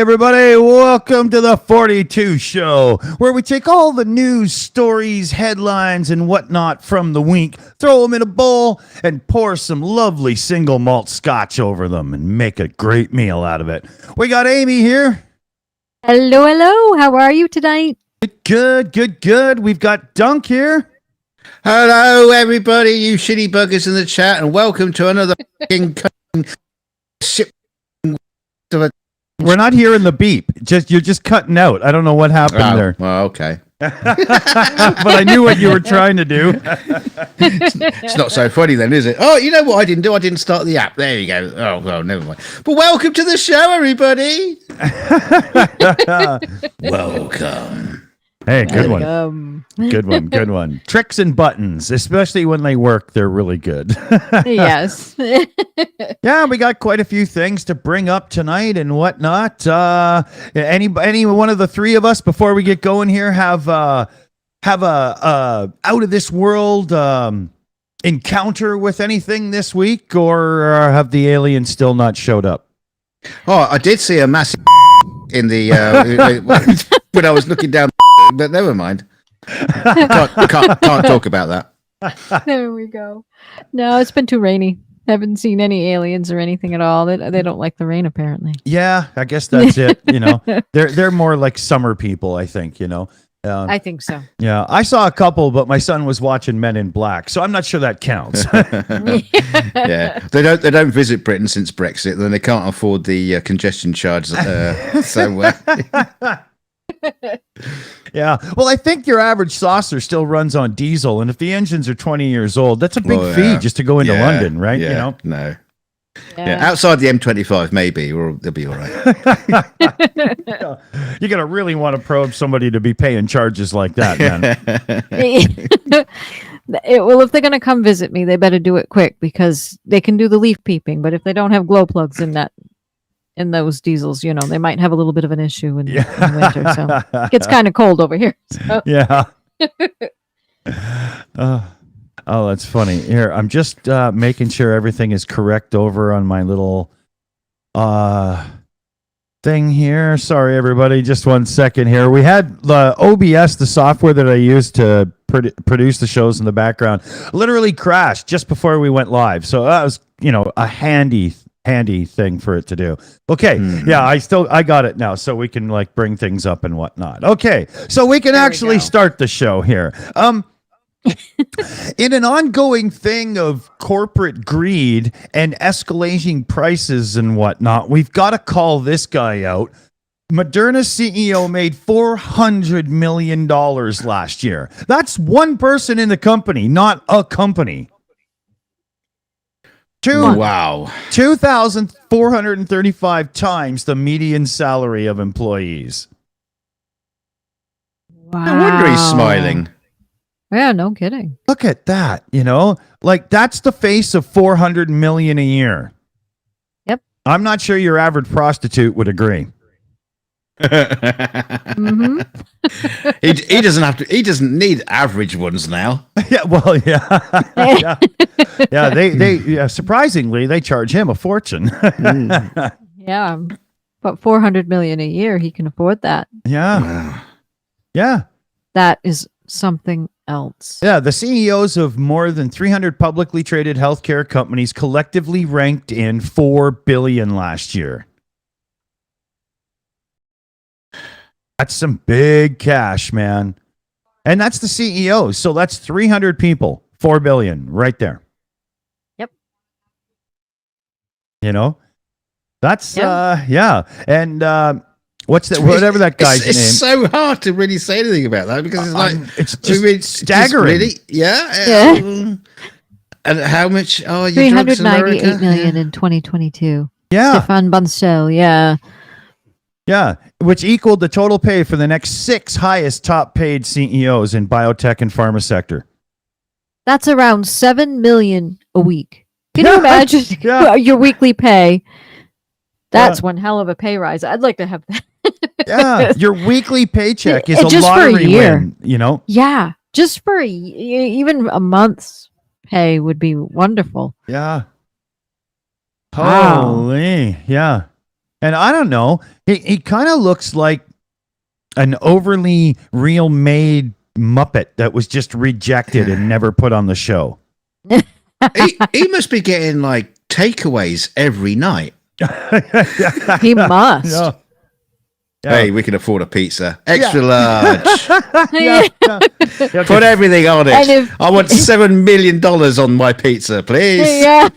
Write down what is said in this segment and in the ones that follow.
everybody. Welcome to the 42 Show, where we take all the news, stories, headlines, and whatnot from the week, throw them in a bowl, and pour some lovely single malt scotch over them and make a great meal out of it. We got Amy here. Hello, hello. How are you tonight? Good. We've got Dunc here. Hello, everybody, you shitty buggers in the chat, and welcome to another fucking shit. We're not hearing the beep. You're just cutting out. I don't know what happened there. Well, okay. But I knew what you were trying to do. It's not so funny then, is it? Oh, you know what I didn't do? I didn't start the app. There you go. Oh, well, never mind. But welcome to the show, everybody. Welcome. Hey, good one. Good one. Tricks and buttons, especially when they work, they're really good. Yes. Yeah, we got quite a few things to bring up tonight and whatnot. Any one of the three of us before we get going here have a out of this world encounter with anything this week, or have the aliens still not showed up? Oh, I did see a massive in the when I was looking down. But never mind. Can't talk about that. There we go. No, it's been too rainy. Haven't seen any aliens or anything at all. They don't like the rain, apparently. Yeah, I guess that's it. They're more like summer people, I think. I think so. Yeah, I saw a couple, but my son was watching Men in Black, so I'm not sure that counts. Yeah, they don't visit Britain since Brexit. Then they can't afford the congestion charge. Yeah, well, I think your average saucer still runs on diesel, and if the engines are 20 years old, that's a big fee just to go into London, right? Yeah, no. Yeah, outside the M25, maybe, or they'll be all right. You're going to really want to probe somebody to be paying charges like that, man. Well, if they're going to come visit me, they better do it quick, because they can do the leaf peeping, but if they don't have glow plugs in those diesels, they might have a little bit of an issue in winter. So it gets kind of cold over here. So. Yeah. Oh, that's funny. Here, I'm just making sure everything is correct over on my little thing here. Sorry, everybody. Just 1 second here. We had the OBS, the software that I use to produce the shows in the background, literally crashed just before we went live. So that was, a handy thing for it to do. Okay. Yeah, I got it now, so we can bring things up and whatnot. Okay. So we can actually start the show here. In an ongoing thing of corporate greed and escalating prices and whatnot, we've got to call this guy out. Moderna's CEO made $400 million last year. That's one person in the company, not a company. Wow. 2,435 times the median salary of employees. Wow. No wonder he's smiling. Yeah, no kidding. Look at that, that's the face of 400 million a year. Yep. I'm not sure your average prostitute would agree. Mm-hmm. He doesn't need average ones now. Yeah, well, yeah. They surprisingly they charge him a fortune. Yeah, but 400 million a year, he can afford that. Yeah. That is something else. Yeah, the CEOs of more than 300 publicly traded healthcare companies collectively ranked in $4 billion last year. That's some big cash, man. And that's the CEOs. So that's 300 people, $4 billion right there. Yep. That's, yeah. And what's that? Whatever that guy's name. It's so hard to really say anything about that, because it's it's just staggering. Yeah. And how much are you? 398 million in 2022. Yeah. Stefan Bancel, yeah. Yeah, which equaled the total pay for the next 6 highest top paid CEOs in biotech and pharma sector. That's around 7 million a week. Can you imagine your weekly pay? That's one hell of a pay rise. I'd like to have that. Yeah, your weekly paycheck is just a lottery for a year. Win, Yeah, just for even a month's pay would be wonderful. Yeah. Wow. Holy, yeah. And I don't know, he kind of looks like an overly real made Muppet that was just rejected and never put on the show. He must be getting like takeaways every night. He must. Yeah. Hey, we can afford a pizza. Extra large. Yeah. Put everything on And it. if- I want $7 million on my pizza, please. Yeah.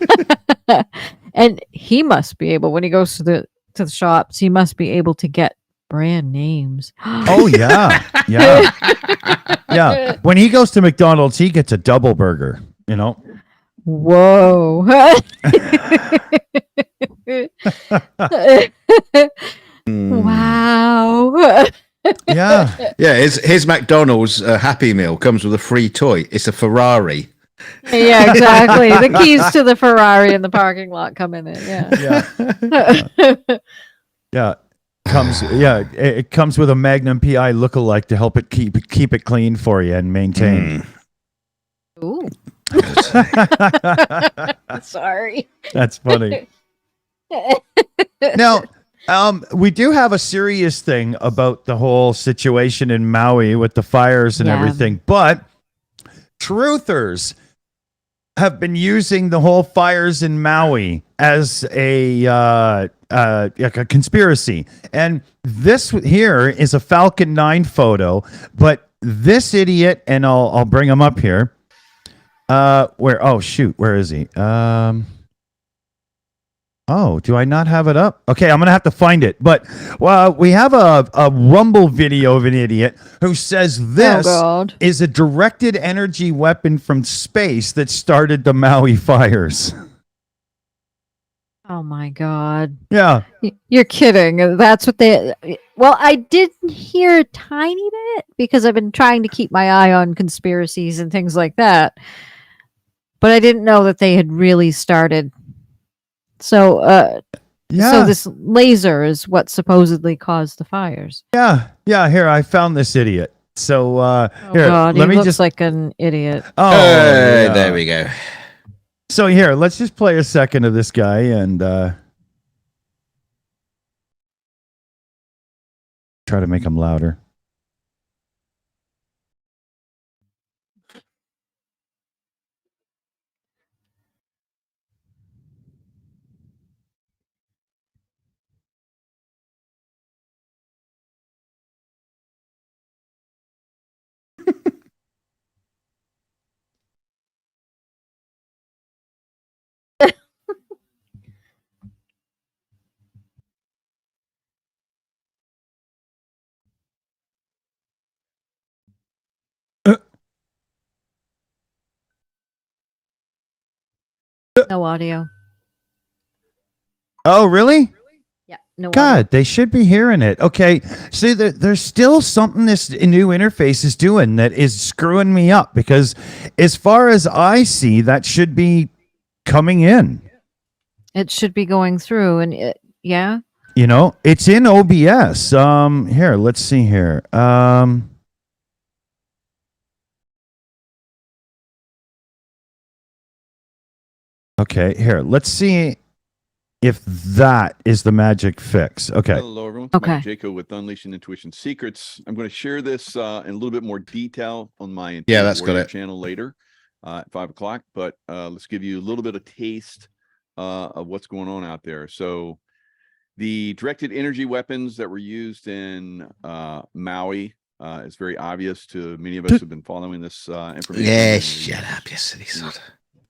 And he must be able, when he goes to the shops, he must be able to get brand names. Oh yeah, yeah, yeah. When he goes to McDonald's, he gets a double burger. You know. Whoa. Wow. Yeah. Yeah, his McDonald's Happy Meal comes with a free toy. It's a Ferrari. Yeah, exactly. The keys to the Ferrari in the parking lot come in it. Yeah. Yeah. It comes with a Magnum PI lookalike to help it keep it clean for you and maintain. Ooh. Sorry. That's funny. Now, we do have a serious thing about the whole situation in Maui with the fires and Yeah. everything, but truthers have been using the whole fires in Maui as a conspiracy. And this here is a Falcon 9 photo, but this idiot, and I'll bring him up here. Where is he? Do I not have it up? Okay, I'm gonna have to find it. But we have a Rumble video of an idiot who says this God. is a directed energy weapon from space that started the Maui fires. Oh my God. Yeah. You're kidding. That's what they. Well, I did hear a tiny bit because I've been trying to keep my eye on conspiracies and things like that. But I didn't know that they had really started. So, Yeah. so this laser is what supposedly caused the fires. Yeah. Here, I found this idiot. So Oh here, God, let he me looks just. like an idiot. Oh, Hey, yeah. there we go. So here, let's just play a second of this guy and try to make him louder. No audio. Oh, really? Yeah, no audio. God, they should be hearing it. Okay, see, there's still something this new interface is doing that is screwing me up because, as far as I see, that should be coming in. It should be going through, and yeah. You know, it's in OBS. Here, let's see here. Okay, here, let's see if that is the magic fix. Okay. Hello, everyone. Okay. Mike Jaco with Unleashing Intuition Secrets. I'm going to share this in a little bit more detail on my Yeah, Intuitive that's got Warrior it. channel later at 5 o'clock. But let's give you a little bit of taste of what's going on out there. So the directed energy weapons that were used in Maui is very obvious to many of us who've been following this information. Yeah, shut up, you silly sod.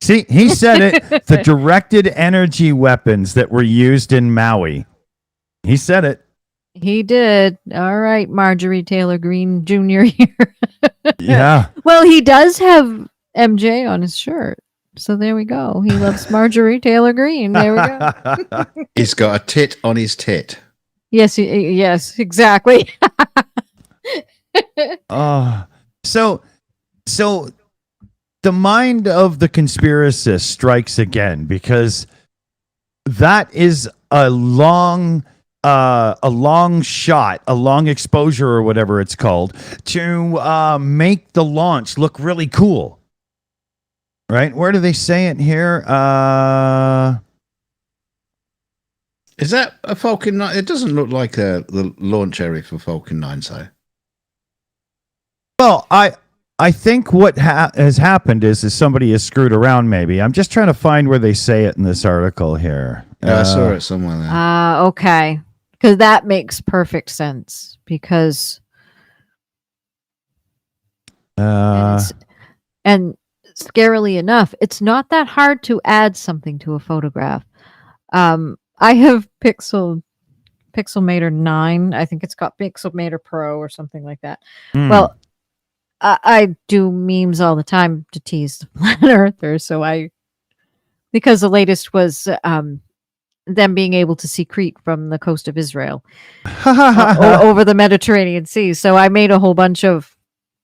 See, he said it. The directed energy weapons that were used in Maui. He said it. He did. All right, Marjorie Taylor Greene Jr. here. Yeah. Well, he does have MJ on his shirt. So there we go. He loves Marjorie Taylor Greene. There we go. He's got a tit on his tit. Yes, yes, exactly. So the mind of the conspiracist strikes again because that is a long shot, a long exposure or whatever it's called to make the launch look really cool. Right? Where do they say it here? Is that a Falcon 9? It doesn't look like the launch area for Falcon 9, so. Well, I think what has happened is somebody has screwed around. Maybe I'm just trying to find where they say it in this article here. Yeah, I saw it somewhere there. Okay. Because that makes perfect sense. Because and scarily enough, it's not that hard to add something to a photograph. I have Pixelmator 9. I think it's called Pixelmator Pro or something like that. Well, I do memes all the time to tease the flat earthers. So because the latest was them being able to see Crete from the coast of Israel over the Mediterranean Sea. So I made a whole bunch of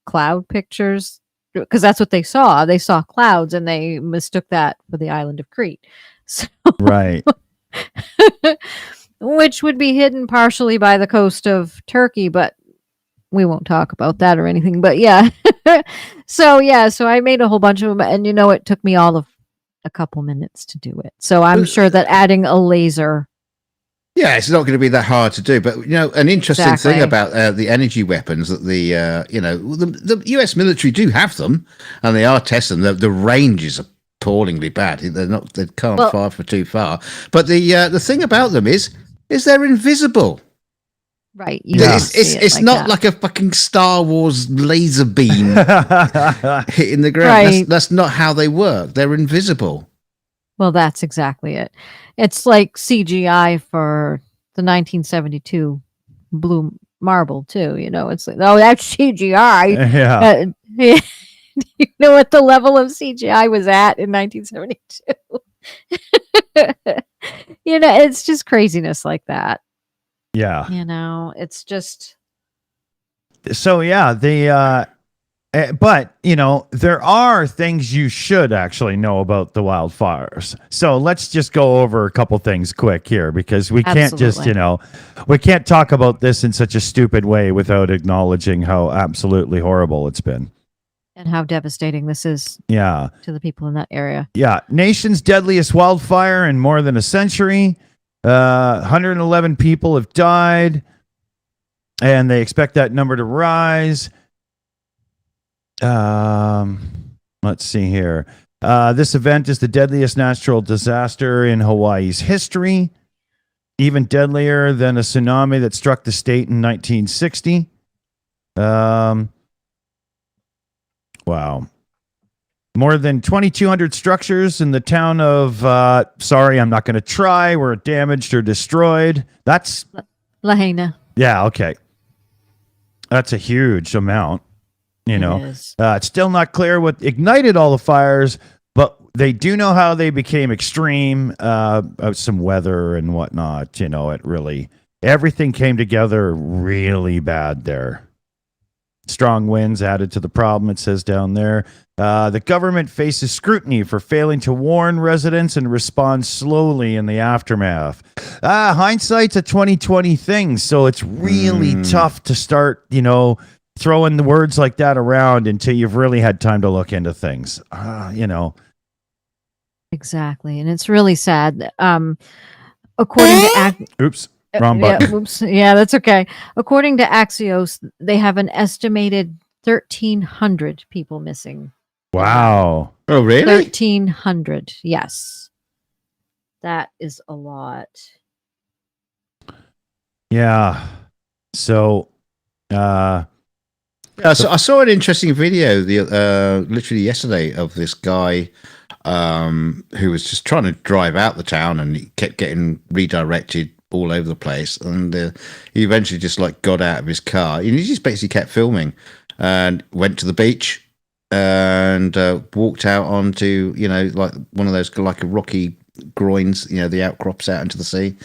cloud pictures because that's what they saw. They saw clouds and they mistook that for the island of Crete. So, right. which would be hidden partially by the coast of Turkey, but we won't talk about that or anything. But yeah. So I made a whole bunch of them, and it took me all of a couple minutes to do it. So I'm sure that adding a laser. Yeah, it's not going to be that hard to do. But an interesting thing about the energy weapons that the US military do have them, and they are testing them. The range is appallingly bad. They can't fire for too far. But the thing about them is they're invisible. Right. It's not like a fucking Star Wars laser beam hitting the ground. Right. That's not how they work. They're invisible. Well, that's exactly it. It's like CGI for the 1972 Blue Marble too. It's like, oh, that's CGI. Yeah. You know what the level of CGI was at in 1972? It's just craziness like that. Yeah. It's just. So yeah, but there are things you should actually know about the wildfires. So let's just go over a couple things quick here, because we can't just, we can't talk about this in such a stupid way without acknowledging how absolutely horrible it's been. And how devastating this is to the people in that area. Yeah. Nation's deadliest wildfire in more than a century. 111 people have died, and they expect that number to rise. Let's see here. This event is the deadliest natural disaster in Hawaii's history, even deadlier than a tsunami that struck the state in 1960. Wow. More than 2,200 structures in the town of, sorry, I'm not going to try, were damaged or destroyed. That's Lahaina. Yeah, okay. That's a huge amount. It's still not clear what ignited all the fires, but they do know how they became extreme. Some weather and whatnot. Everything came together really bad there. Strong winds added to the problem, it says down there. The government faces scrutiny for failing to warn residents and respond slowly in the aftermath. Hindsight's a 2020 thing, so it's really tough to start, throwing the words like that around until you've really had time to look into things. Exactly, and it's really sad. According to Oops. Wrong button. Yeah, oops. Yeah, that's okay. According to Axios, they have an estimated 1,300 people missing. Wow. Oh, really? 1,300. Yes. That is a lot. Yeah. So, so I saw an interesting video literally yesterday of this guy who was just trying to drive out the town, and he kept getting redirected all over the place, and he eventually just got out of his car, and he just basically kept filming and went to the beach and walked out onto like one of those like a rocky groins, the outcrops out into the sea,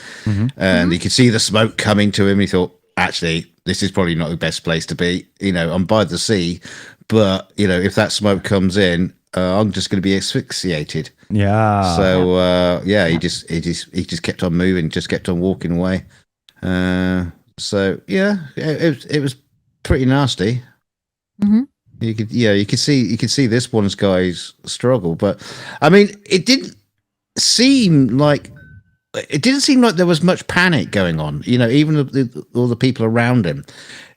and he could see the smoke coming to him. He thought, actually, this is probably not the best place to be. I'm by the sea, but if that smoke comes in, I'm just going to be asphyxiated. Yeah. So he just kept on moving, just kept on walking away. So yeah, it was pretty nasty. Mm-hmm. You could see this guy's struggle, but I mean, it didn't seem like it didn't seem like there was much panic going on. Even all the people around him,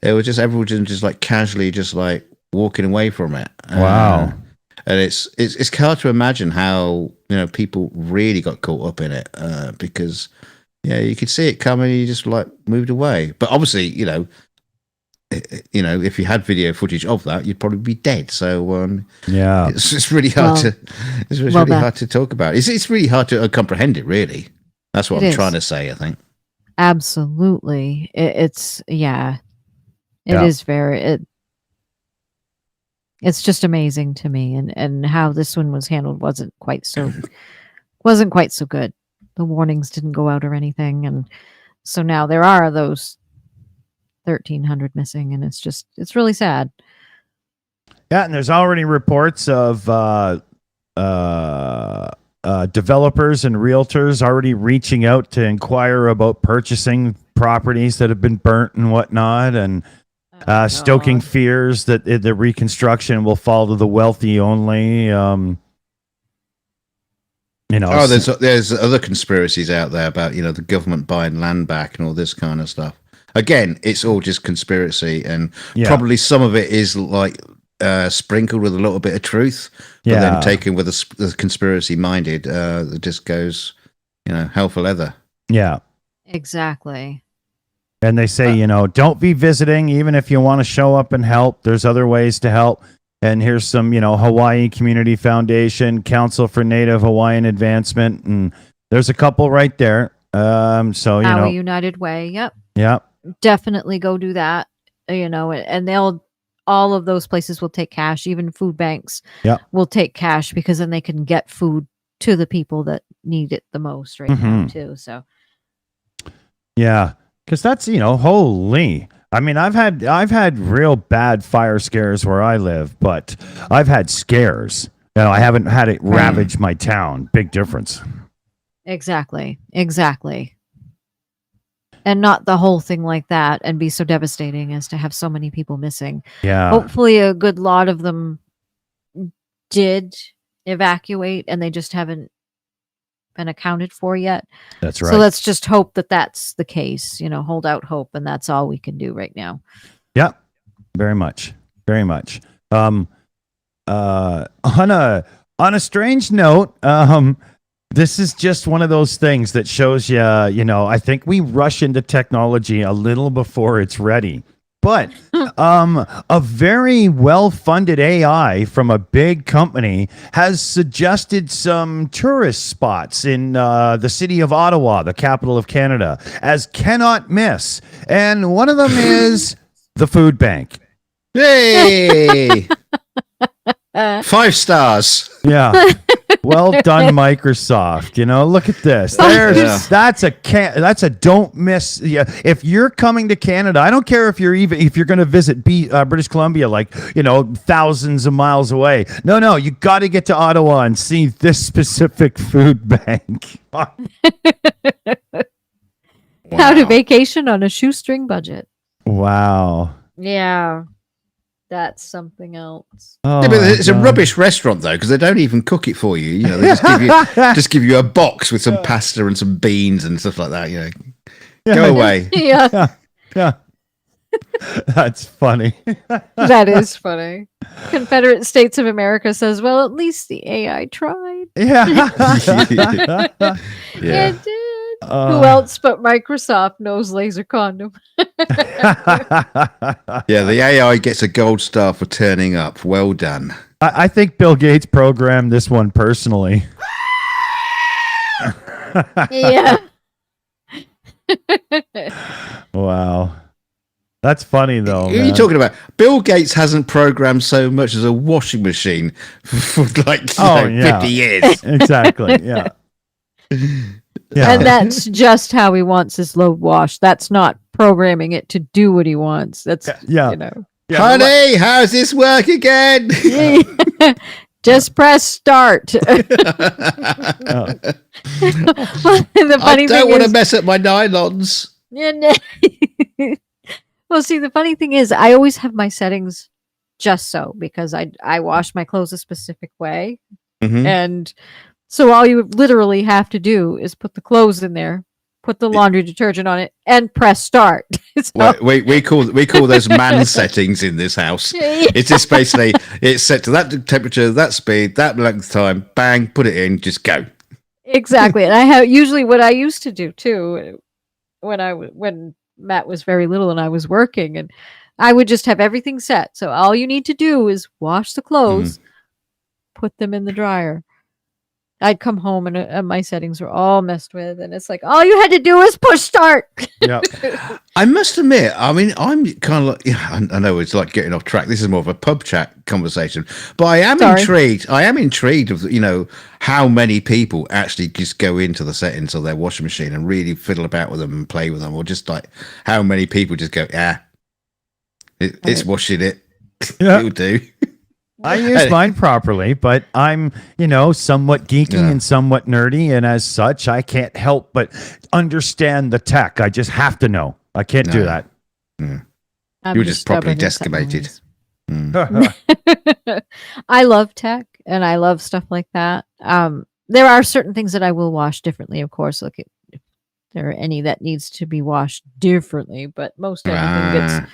it was just everyone just like casually just like walking away from it. Wow. And it's hard to imagine how people really got caught up in it because you could see it coming. You just like moved away. But obviously, if you had video footage of that, you'd probably be dead. So Yeah. it's really hard hard to talk about. It's really hard to comprehend it. Really, that's what I'm trying to say. I think absolutely. It is very. It's just amazing to me, and how this one was handled wasn't quite so good. The warnings didn't go out or anything, and so now there are those 1,300 missing, and it's really sad. Yeah, and there's already reports of developers and realtors already reaching out to inquire about purchasing properties that have been burnt and whatnot, and stoking fears that the reconstruction will fall to the wealthy only. There's other conspiracies out there about the government buying land back and all this kind of stuff. Again, it's all just conspiracy, and probably some of it is like sprinkled with a little bit of truth, but then taken with the conspiracy minded, that just goes, hell for leather. Yeah, exactly. And they say, don't be visiting, even if you want to show up and help. There's other ways to help. And here's some, Hawaii Community Foundation, Council for Native Hawaiian Advancement, and there's a couple right there. Maui United Way. Yep. Yep. Definitely go do that. And all of those places will take cash. Even food banks will take cash, because then they can get food to the people that need it the most right now too. So. Yeah. Because that's, holy. I mean, I've had real bad fire scares where I live, but I've had scares. I haven't had it ravage my town. Big difference. Exactly. And not the whole thing like that, and be so devastating as to have so many people missing. Yeah. Hopefully a good lot of them did evacuate, and they just haven't been accounted for yet. That's right. So let's just hope that that's the case, hold out hope, and that's all we can do right now. Yeah, very much. On a strange note, this is just one of those things that shows you, I think we rush into technology a little before it's ready. But a very well-funded AI from a big company has suggested some tourist spots in the city of Ottawa, the capital of Canada, as cannot miss. And one of them is the food bank. Hey! 5 stars. Yeah. Well done, Microsoft. Look at this. That's a don't miss. Yeah, if you're coming to Canada, I don't care if you're going to visit British Columbia, like thousands of miles away. No, you got to get to Ottawa and see this specific food bank. Wow. How to vacation on a shoestring budget. Wow. Yeah. That's something else. Oh, but it's a rubbish restaurant though, because they don't even cook it for you. They just give you a box with some pasta and some beans and stuff like that. Go away. Yeah. That's funny. That is funny. Confederate States of America says, "Well, at least the AI tried." Yeah. It did. Who else but Microsoft knows laser condom? Yeah, the AI gets a gold star for turning up. Well done. I think Bill Gates programmed this one personally. Yeah. Wow. That's funny, though. Who are you talking about? Bill Gates hasn't programmed so much as a washing machine for 50 years. Exactly, yeah. Yeah. And that's just how he wants his load washed. That's not programming it to do what he wants. That's, Honey, how's this work again? Just press start. The funny I don't want to mess up my nylons. Well, see, the funny thing is I always have my settings just so, because I wash my clothes a specific way. Mm-hmm. And So all you literally have to do is put the clothes in there, put the laundry detergent on it, and press start. So, we call those man settings in this house. It's just basically it's set to that temperature, that speed, that length of time. Bang, put it in, just go. exactly. And I have usually what I used to do too when Matt was very little and I was working, and I would just have everything set. So all you need to do is wash the clothes, put them in the dryer. I'd come home and my settings were all messed with, and it's like all you had to do was push start. Yeah. I must admit, I mean, I'm kind of like, I know it's like getting off track. This is more of a pub chat conversation, but I am intrigued. I am intrigued of, how many people actually just go into the settings of their washing machine and really fiddle about with them and play with them, or just like how many people just go, it's washing it. Yeah. It'll do. I use mine properly, but I'm, somewhat geeky and somewhat nerdy. And as such, I can't help but understand the tech. I just have to know. I can't do that. You're just properly decimated. I love tech and I love stuff like that. There are certain things that I will wash differently, of course. Look, if there are any that needs to be washed differently, but most everything gets.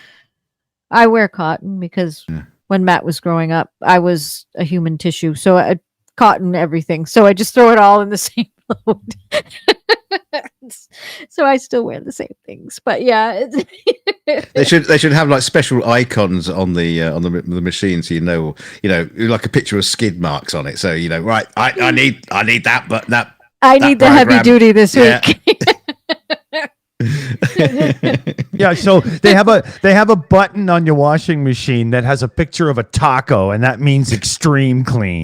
I wear cotton because when Matt was growing up, I was a human tissue, so I cotton everything. So I just throw it all in the same load. So I still wear the same things, but yeah, they should have like special icons on the machine, so like a picture of skid marks on it. So right, I need that, but that I need the heavy duty this week. Yeah, so they have a button on your washing machine that has a picture of a taco, and that means extreme clean.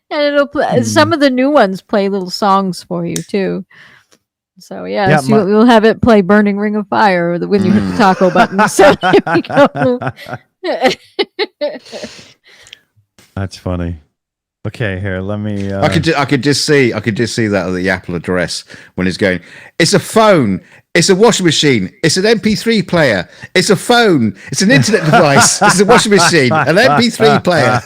And it'll play some of the new ones play little songs for you too. So you'll have it play "Burning Ring of Fire" when you hit the taco button. So there we go. That's funny. Okay, here, let me. I could just see that at the Apple address when it's going. It's a phone. It's a washing machine. It's an MP3 player. It's a phone. It's an internet device. It's a washing machine. An MP3 player.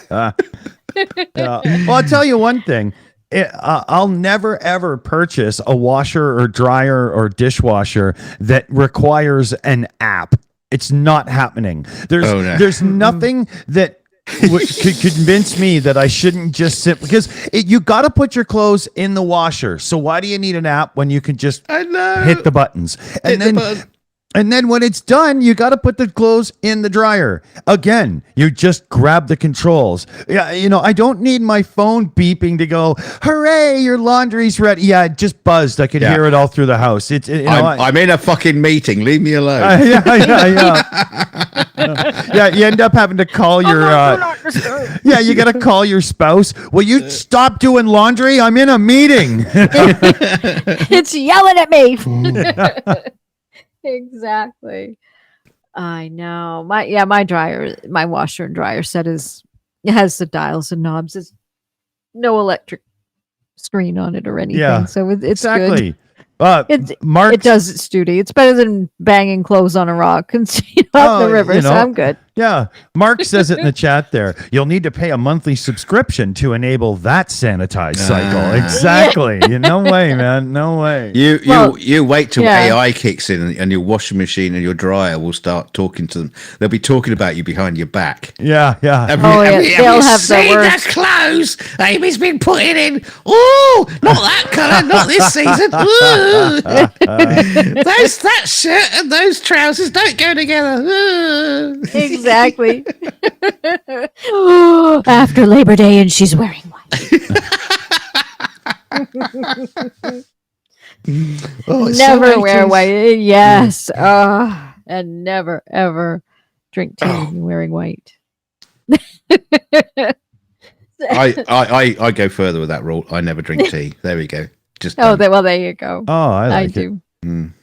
Well, I'll tell you one thing. I'll never ever purchase a washer or dryer or dishwasher that requires an app. It's not happening. There's nothing that could convince me that I shouldn't just sit, because you got to put your clothes in the washer. So why do you need an app when you can just hit the buttons? And then when it's done, you got to put the clothes in the dryer. Again, you just grab the controls. Yeah, I don't need my phone beeping to go, "Hooray, your laundry's ready." Yeah, it just buzzed. I could hear it all through the house. I'm in a fucking meeting. Leave me alone. Yeah, you end up having to call your you got to call your spouse. Will you stop doing laundry? I'm in a meeting. It's yelling at me. Exactly. I know. My washer and dryer set it has the dials and knobs. There's no electric screen on it or anything. Yeah, so it's exactly. Good. It does its duty. It's better than banging clothes on a rock and up the river. So I'm good. Yeah, Mark says it in the chat there. You'll need to pay a monthly subscription to enable that sanitized cycle. Exactly. No way, man. No way. You wait till AI kicks in and your washing machine and your dryer will start talking to them. They'll be talking about you behind your back. Yeah. They'll have the worst clothes Amy's been putting in. Oh, not that colour, not this season. That shirt and those trousers don't go together. Exactly. After Labor Day and she's wearing white. Never wear white. Yes. And never, ever drink tea wearing white. I go further with that rule. I never drink tea. There we go. There you go. Oh, I do.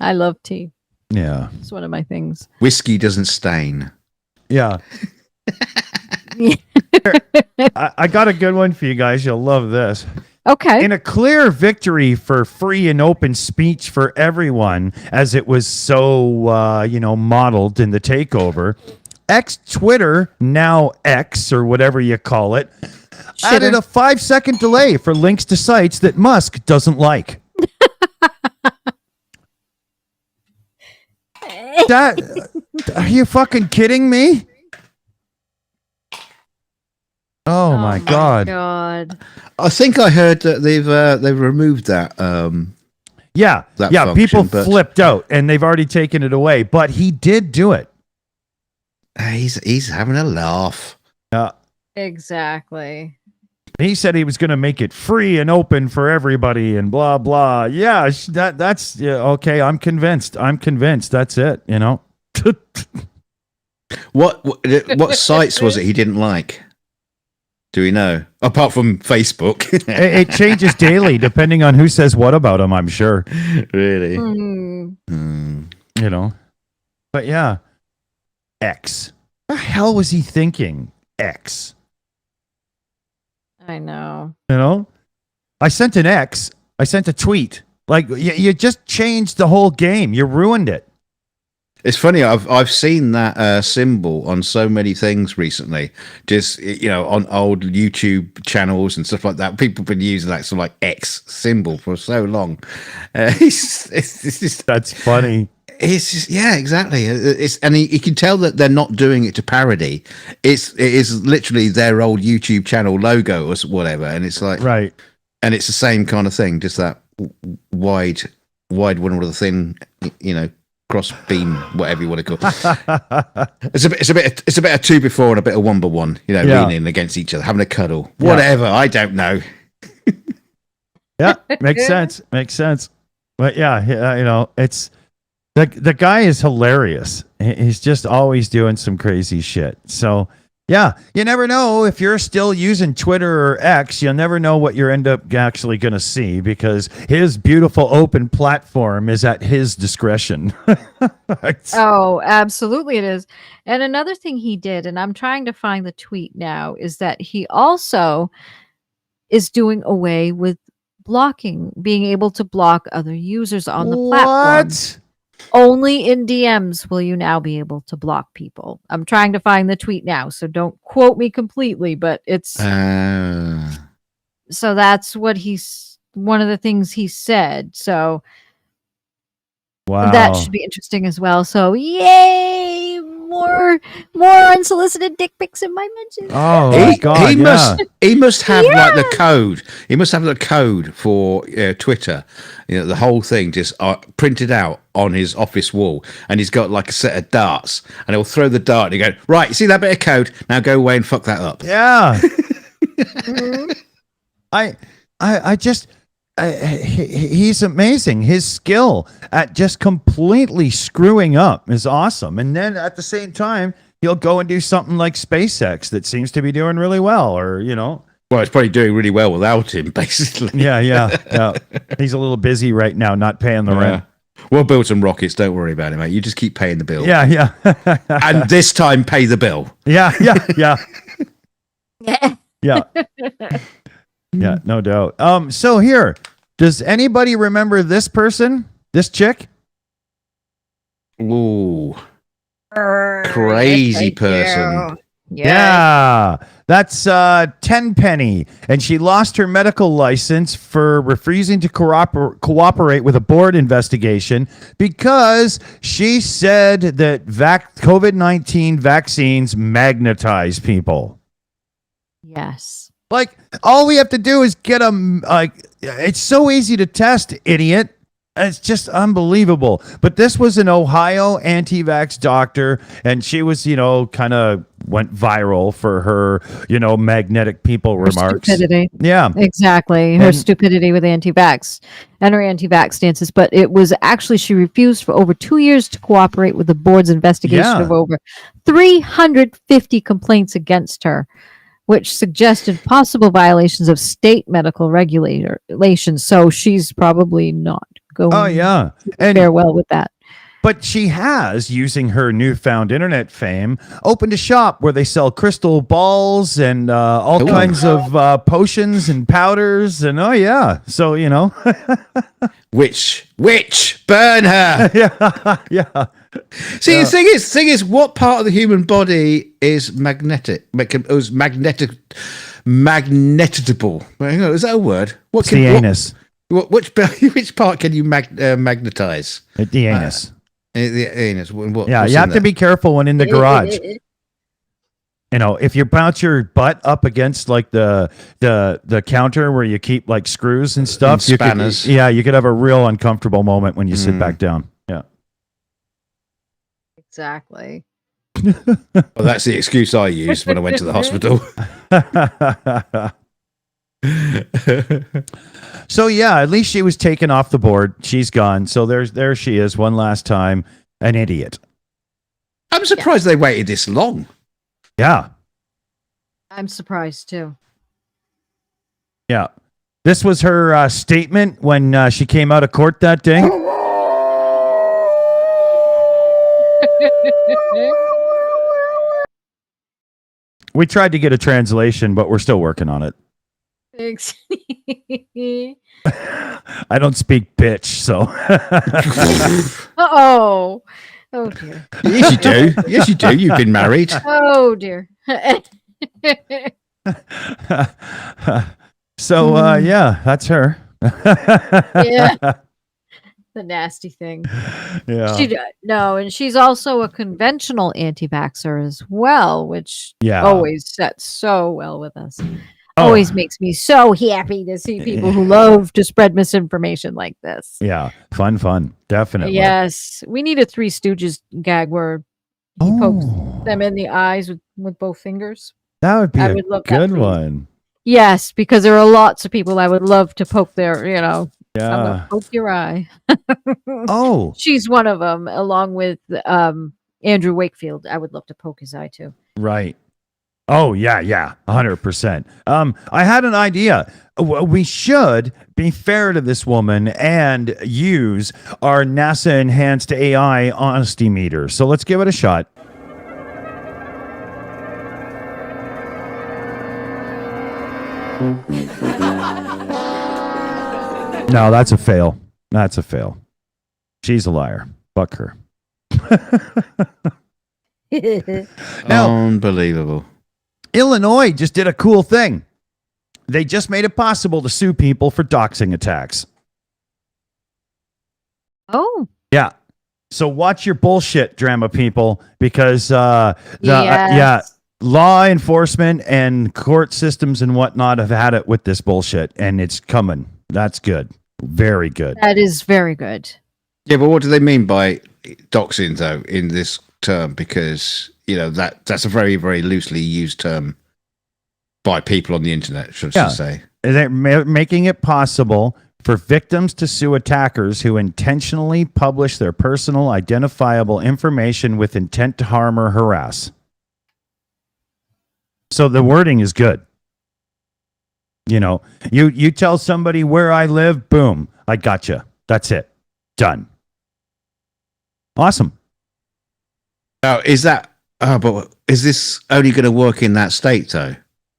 I love tea. Yeah. It's one of my things. Whiskey doesn't stain. Yeah. I got a good one for you guys. You'll love this. Okay. In a clear victory for free and open speech for everyone, as it was so, modeled in the takeover, X Twitter, now X or whatever you call it, added a 5-second delay for links to sites that Musk doesn't like. Are you fucking kidding me? Oh my god. I think I heard that they've removed that. Yeah, function, people but flipped out and they've already taken it away, but he did do it. He's having a laugh. Exactly. He said he was going to make it free and open for everybody and blah blah. Yeah, that's okay. I'm convinced. That's it. You know. What sites was it he didn't like? Do we know? Apart from Facebook, it changes daily depending on who says what about him. I'm sure. Really. You know. But yeah. X. What the hell was he thinking? X. I know. You know? I sent an X. I sent a tweet. Like, you just changed the whole game. You ruined it. It's funny. I've seen that symbol on so many things recently. Just on old YouTube channels and stuff like that. People have been using that sort of like X symbol for so long. It's just, that's funny. It's just, yeah, exactly. And you can tell that they're not doing it to parody. It is literally their old YouTube channel logo or whatever, and it's like right. And it's the same kind of thing, just that wide one with a thin, cross beam, whatever you want to call it. It's a bit of two before and a bit of one by one, leaning against each other, having a cuddle, whatever. I don't know. Yeah, makes sense. But yeah, it's. The guy is hilarious. He's just always doing some crazy shit. So, yeah, you never know if you're still using Twitter or X. You'll never know what you're end up actually going to see because his beautiful open platform is at his discretion. Oh, absolutely it is. And another thing he did, and I'm trying to find the tweet now, is that he also is doing away with blocking, being able to block other users on the platform. What? Only in DMs will you now be able to block people. I'm trying to find the tweet now, so don't quote me completely, but it's so that's what one of the things he said. So wow, that should be interesting as well. So yay, more unsolicited dick pics in my mentions. Oh my god, he must have like the code. He must have the code for Twitter. The whole thing just printed out on his office wall, and he's got like a set of darts, and he'll throw the dart and he go, right, you see that bit of code? Now go away and fuck that up. Yeah. I just he's amazing. His skill at just completely screwing up is awesome. And then at the same time, he'll go and do something like SpaceX that seems to be doing really well, or Well, it's probably doing really well without him, basically. Yeah. He's a little busy right now, not paying the rent. We'll build some rockets. Don't worry about it, mate. You just keep paying the bill. Yeah. And this time, pay the bill. Yeah. Yeah, no doubt. So here, does anybody remember this person? This chick? Ooh. Crazy person. Yeah, that's Tenpenny, and she lost her medical license for refusing to cooperate with a board investigation because she said that COVID-19 vaccines magnetize people. Yes. Like, all we have to do is get them. It's so easy to test, idiot. It's just unbelievable. But this was an Ohio anti-vax doctor, and she was, kind of went viral for her, magnetic people remarks. Stupidity. Yeah. Exactly. Her stupidity with anti-vax and her anti-vax stances. But it was actually, she refused for over 2 years to cooperate with the board's investigation of over 350 complaints against her, which suggested possible violations of state medical regulations. So she's probably not going and fare well with that. But she has, using her newfound internet fame, opened a shop where they sell crystal balls and all kinds of potions and powders. And oh, yeah. So, you know. Witch, burn her. Yeah. See, the thing is, what part of the human body is magnetitable? Is that a word? It's the anus. Which part can you magnetize? The anus. The anus. Yeah, you have to be careful when in the garage. You know, if you bounce your butt up against like the counter where you keep like screws and stuff, and spanners. You could have a real uncomfortable moment when you sit back down. Yeah. Exactly. Well, that's the excuse I used when I went to the hospital. So yeah, at least she was taken off the board. She's gone. So there she is one last time, an idiot. I'm surprised they waited this long. Yeah. I'm surprised too. Yeah. This was her statement when she came out of court that day. We tried to get a translation, but we're still working on it. Thanks. I don't speak bitch, so. Oh dear. Yes, you do. Yes, you do. You've been married. Oh dear. So, yeah, that's her. Yeah. The nasty thing. Yeah. And she's also a conventional anti-vaxxer as well, which always sets so well with us. Always makes me so happy to see people who love to spread misinformation like this. Yeah, fun, definitely. Yes, we need a Three Stooges gag where he pokes them in the eyes with both fingers. That would be a love good one. Yes, because there are lots of people I would love to poke their, I'm gonna poke your eye. Oh, she's one of them, along with Andrew Wakefield. I would love to poke his eye too. Right. Oh, yeah, 100%. I had an idea. We should be fair to this woman and use our NASA enhanced AI honesty meter. So let's give it a shot. No, that's a fail. That's a fail. She's a liar. Fuck her. Now, unbelievable. Illinois just did a cool thing. They just made it possible to sue people for doxing attacks. Oh. Yeah. So watch your bullshit, drama people, because law enforcement and court systems and whatnot have had it with this bullshit, and it's coming. That's good. Very good. That is very good. Yeah, but what do they mean by doxing, though, in this term? Because, that's a very, very loosely used term by people on the internet, should I say. They're making it possible for victims to sue attackers who intentionally publish their personal identifiable information with intent to harm or harass. So the wording is good. You tell somebody where I live, boom, I gotcha. That's it. Done. Awesome. Now, but is this only going to work in that state, though?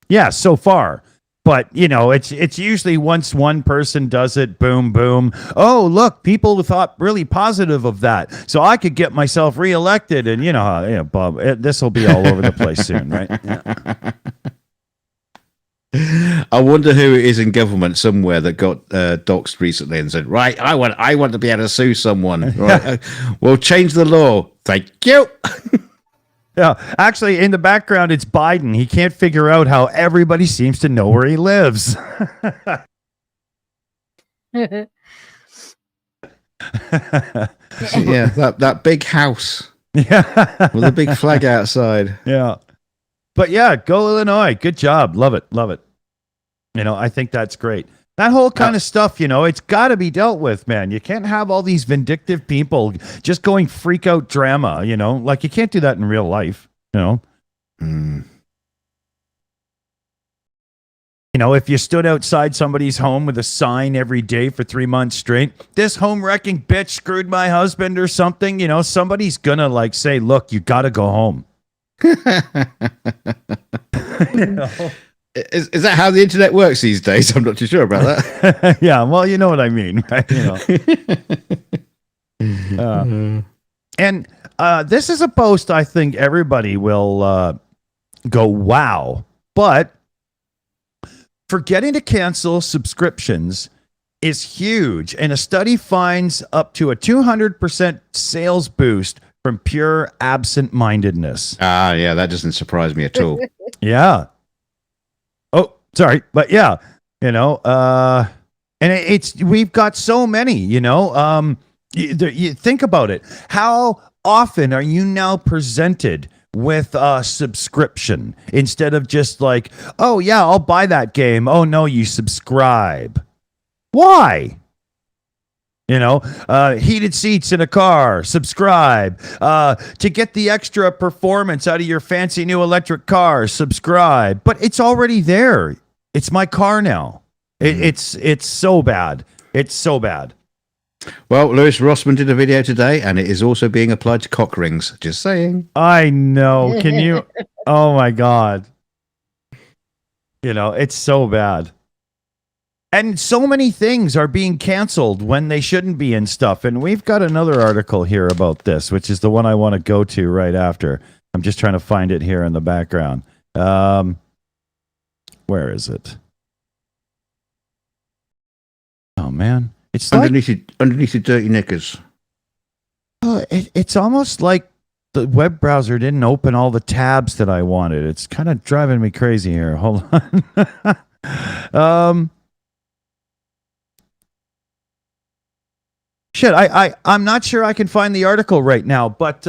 Yeah, so far. But, it's usually once one person does it, boom, boom. Oh, look, people thought really positive of that. So I could get myself reelected. And, Bob, this will be all over the place soon, right? Yeah. I wonder who it is in government somewhere that got doxed recently and said, right, I want to be able to sue someone. Right, we'll change the law. Thank you. Yeah, actually, in the background, it's Biden. He can't figure out how everybody seems to know where he lives. Yeah, that big house. Yeah, with a big flag outside. Yeah. But yeah, go Illinois. Good job. Love it. Love it. I think that's great. That whole kind of stuff, it's got to be dealt with, man. You can't have all these vindictive people just going freak out drama, like you can't do that in real life, Mm. if you stood outside somebody's home with a sign every day for 3 months straight, this home wrecking bitch screwed my husband or something, somebody's gonna like say, look, you gotta go home. Is that how the internet works these days? I'm not too sure about that. Yeah, well, you know what I mean, right? And this is a post I think everybody will go, wow. But forgetting to cancel subscriptions is huge. And a study finds up to a 200% sales boost from pure absent-mindedness. Yeah, that doesn't surprise me at all. Yeah. Oh, sorry. But yeah, and we've got so many, you think about it. How often are you now presented with a subscription instead of just like, oh yeah, I'll buy that game. Oh no, you subscribe. Why? Heated seats in a car, subscribe. To get the extra performance out of your fancy new electric car, subscribe. But it's already there. It's my car now. It's so bad. It's so bad. Well, Lewis Rossman did a video today, and it is also being applied to cock rings. Just saying. I know. Can you? Oh my God. It's so bad. And so many things are being canceled when they shouldn't be and stuff. And we've got another article here about this, which is the one I want to go to right after. I'm just trying to find it here in the background. Where is it? Oh man, it's underneath your dirty knickers. It's almost like the web browser didn't open all the tabs that I wanted. It's kind of driving me crazy here. Hold on. Shit, I'm not sure I can find the article right now, but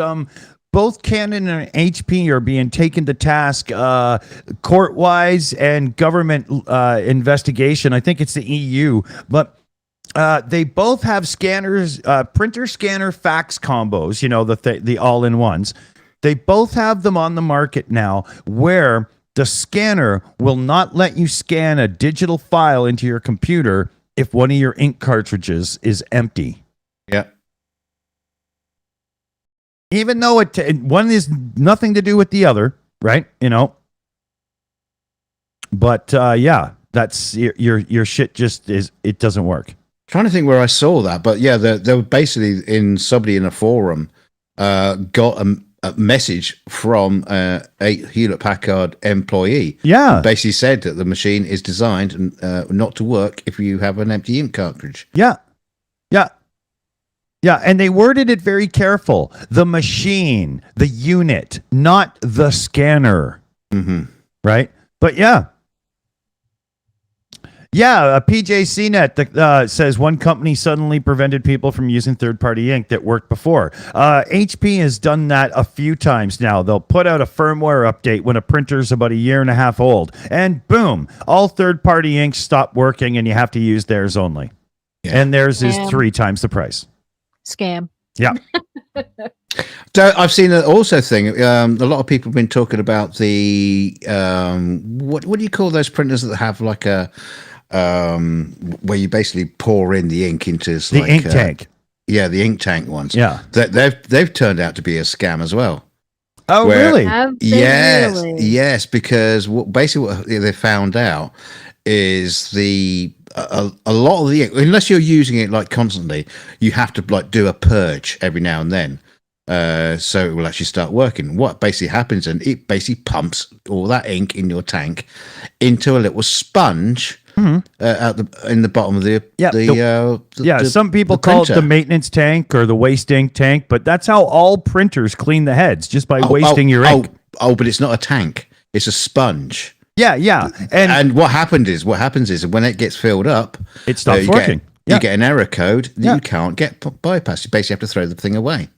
both Canon and HP are being taken to task court-wise and government investigation. I think it's the EU, but they both have scanners, printer scanner fax combos, the all-in-ones. They both have them on the market now where the scanner will not let you scan a digital file into your computer if one of your ink cartridges is empty. Yeah. Even though one is nothing to do with the other, right? But yeah, that's your shit. Just it doesn't work. Trying to think where I saw that, but yeah, they were basically somebody in a forum got a message from a Hewlett Packard employee. Yeah, basically said that the machine is designed not to work if you have an empty ink cartridge. Yeah. Yeah, and they worded it very careful. The machine, the unit, not the scanner. Mm-hmm. Right? But yeah. Yeah, PJ CNET says one company suddenly prevented people from using third-party ink that worked before. HP has done that a few times now. They'll put out a firmware update when a printer's about a year and a half old, and boom, all third-party inks stop working, and you have to use theirs only. Yeah. And theirs is 3 times the price. Scam. Yeah. So I've seen also thing. A lot of people have been talking about the what do you call those printers that have like a where you basically pour in the ink into the ink tank. Yeah, the ink tank ones. Yeah, they've turned out to be a scam as well. Oh, really? Yes, really? Yes, because what they found out is a lot of the ink, unless you're using it like constantly, you have to like do a purge every now and then, so it will actually start working. What basically happens, and it basically pumps all that ink in your tank into a little sponge in the bottom of some people call it the maintenance tank or the waste ink tank, but that's how all printers clean the heads, just by wasting your ink. But it's not a tank; it's a sponge. Yeah. And what happens is when it gets filled up, it stops working. You get an error code that you can't get bypassed. You basically have to throw the thing away.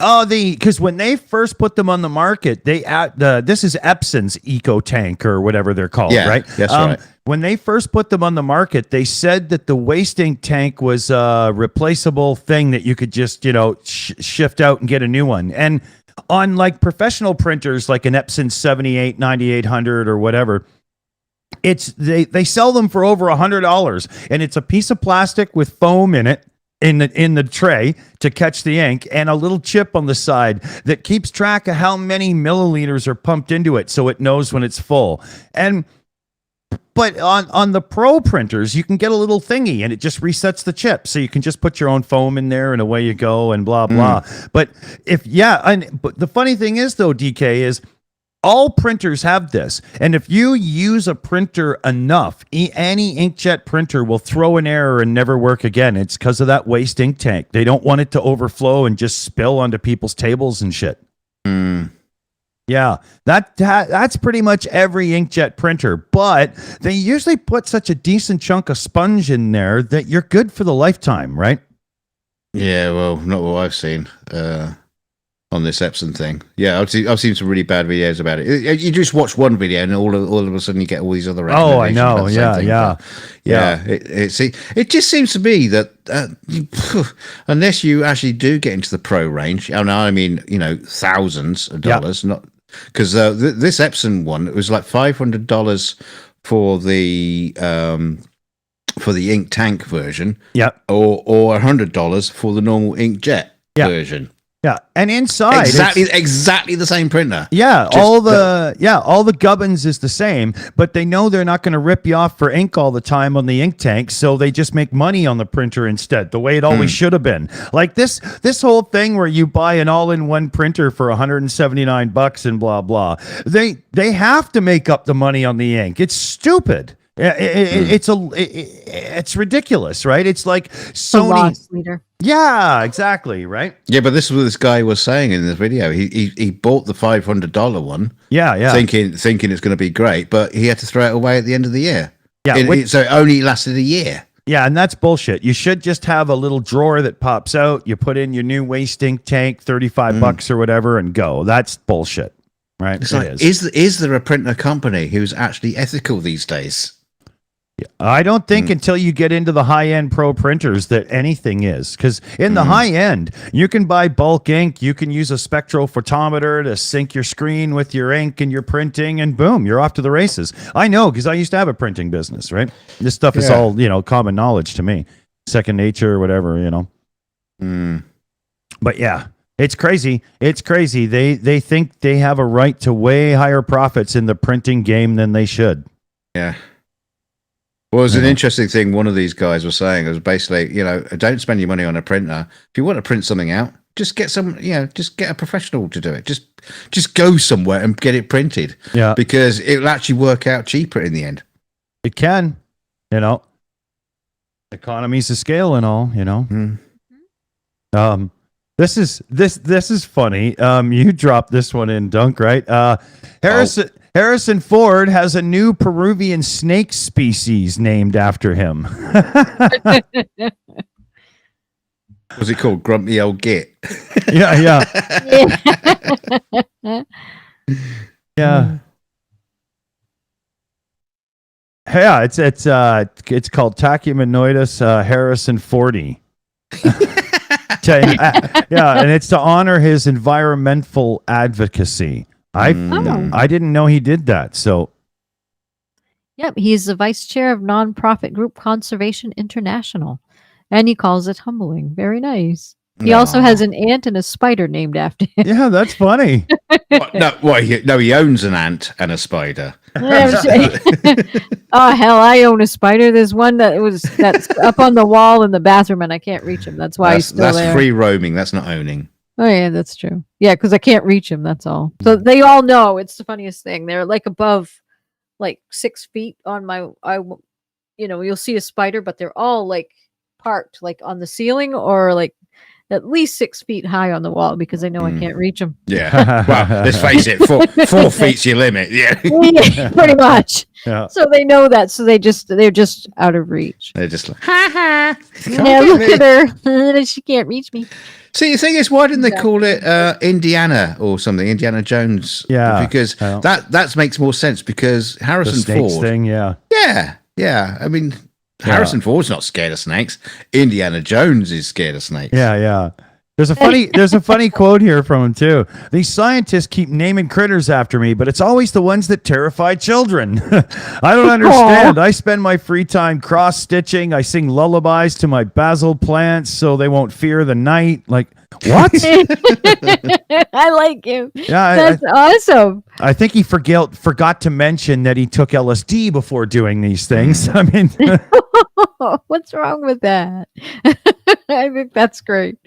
Oh, because when they first put them on the market, this is Epson's Eco Tank or whatever they're called, right? That's right. When they first put them on the market, they said that the waste ink tank was a replaceable thing that you could just, shift out and get a new one. And on like professional printers, like an Epson 78, 9800 or whatever, they sell them for over $100, and it's a piece of plastic with foam in it in the tray to catch the ink, and a little chip on the side that keeps track of how many milliliters are pumped into it, so it knows when it's full. But on the Pro printers, you can get a little thingy and it just resets the chip. So you can just put your own foam in there and away you go and blah, blah. But but the funny thing is though, DK, is all printers have this. And if you use a printer enough, any inkjet printer will throw an error and never work again. It's because of that waste ink tank. They don't want it to overflow and just spill onto people's tables and shit. Yeah, that's pretty much every inkjet printer, but they usually put such a decent chunk of sponge in there that you're good for the lifetime, right? Yeah, well, not what I've seen on this Epson thing. Yeah, I've seen some really bad videos about it. You just watch one video and all of a sudden you get all these other recommendations. Oh, I know. about the same thing. It just seems to be that unless you actually do get into the Pro range, and I mean, thousands of dollars, not because this Epson one, it was like $500 for the ink tank version, or $100 for the normal inkjet version. Yeah, and inside exactly the same printer. Yeah, all the gubbins is the same, but they know they're not going to rip you off for ink all the time on the ink tank, so they just make money on the printer instead, the way it always should have been. Like this whole thing where you buy an all-in-one printer for $179 and blah blah. They have to make up the money on the ink. It's stupid. It's ridiculous, right? It's like Sony. Loss leader. Yeah, exactly, right? Yeah, but this is what this guy was saying in this video. He bought the $500 one. Yeah. Thinking it's going to be great, but he had to throw it away at the end of the year. Yeah, so it only lasted a year. Yeah, and that's bullshit. You should just have a little drawer that pops out. You put in your new waste ink tank, $35 or whatever, and go. That's bullshit, right? It's like, is there a printer company who's actually ethical these days? I don't think until you get into the high-end Pro printers that anything is. Because in the high-end, you can buy bulk ink. You can use a spectral photometer to sync your screen with your ink and your printing, and boom, you're off to the races. I know, because I used to have a printing business, right? This stuff is all, common knowledge to me. Second nature or whatever, But yeah, it's crazy. It's crazy. They think they have a right to way higher profits in the printing game than they should. Yeah. Well, it was an interesting thing one of these guys was saying. It was basically, don't spend your money on a printer. If you want to print something out, just get just get a professional to do it. Just go somewhere and get it printed. Yeah. Because it'll actually work out cheaper in the end. It can, economies of scale and all, This is funny. You dropped this one in, Dunc, right? Harrison Ford has a new Peruvian snake species named after him. Was it called Grumpy Old Git? Yeah. Yeah, it's called Tachymonoidus Harrison Fordy. And it's to honor his environmental advocacy. I didn't know he did that. So, yep, he's the vice chair of nonprofit group Conservation International, and he calls it humbling. Very nice. He also has an ant and a spider named after him. Yeah, that's funny. He owns an ant and a spider. Oh hell, I own a spider. There's one that's up on the wall in the bathroom, and I can't reach him. That's why he's still there. That's free roaming. That's not owning. Oh yeah, that's true. Yeah, because I can't reach him. That's all. So they all know. It's the funniest thing. They're like above, like 6 feet on my. You'll see a spider, but they're all like parked like on the ceiling or like at least 6 feet high on the wall because they know I can't reach them. Yeah. Well, let's face it, 4 feet's your limit. Yeah. Yeah, pretty much. Yeah. So they know that. So they're just out of reach. They're just like, ha ha. Yeah, look at her. She can't reach me. See, the thing is, why didn't they call it Indiana or something? Indiana Jones. Yeah. Because that makes more sense because Harrison Ford. Thing, yeah. Yeah. I mean, Harrison Ford's not scared of snakes. Indiana Jones is scared of snakes. Yeah. There's a funny quote here from him too. These scientists keep naming critters after me, but it's always the ones that terrify children. I don't understand. I spend my free time cross stitching. I sing lullabies to my basil plants so they won't fear the night. Like what? I like him. Yeah, That's awesome. I think he forgot to mention that he took LSD before doing these things. I mean, What's wrong with that? I think that's great.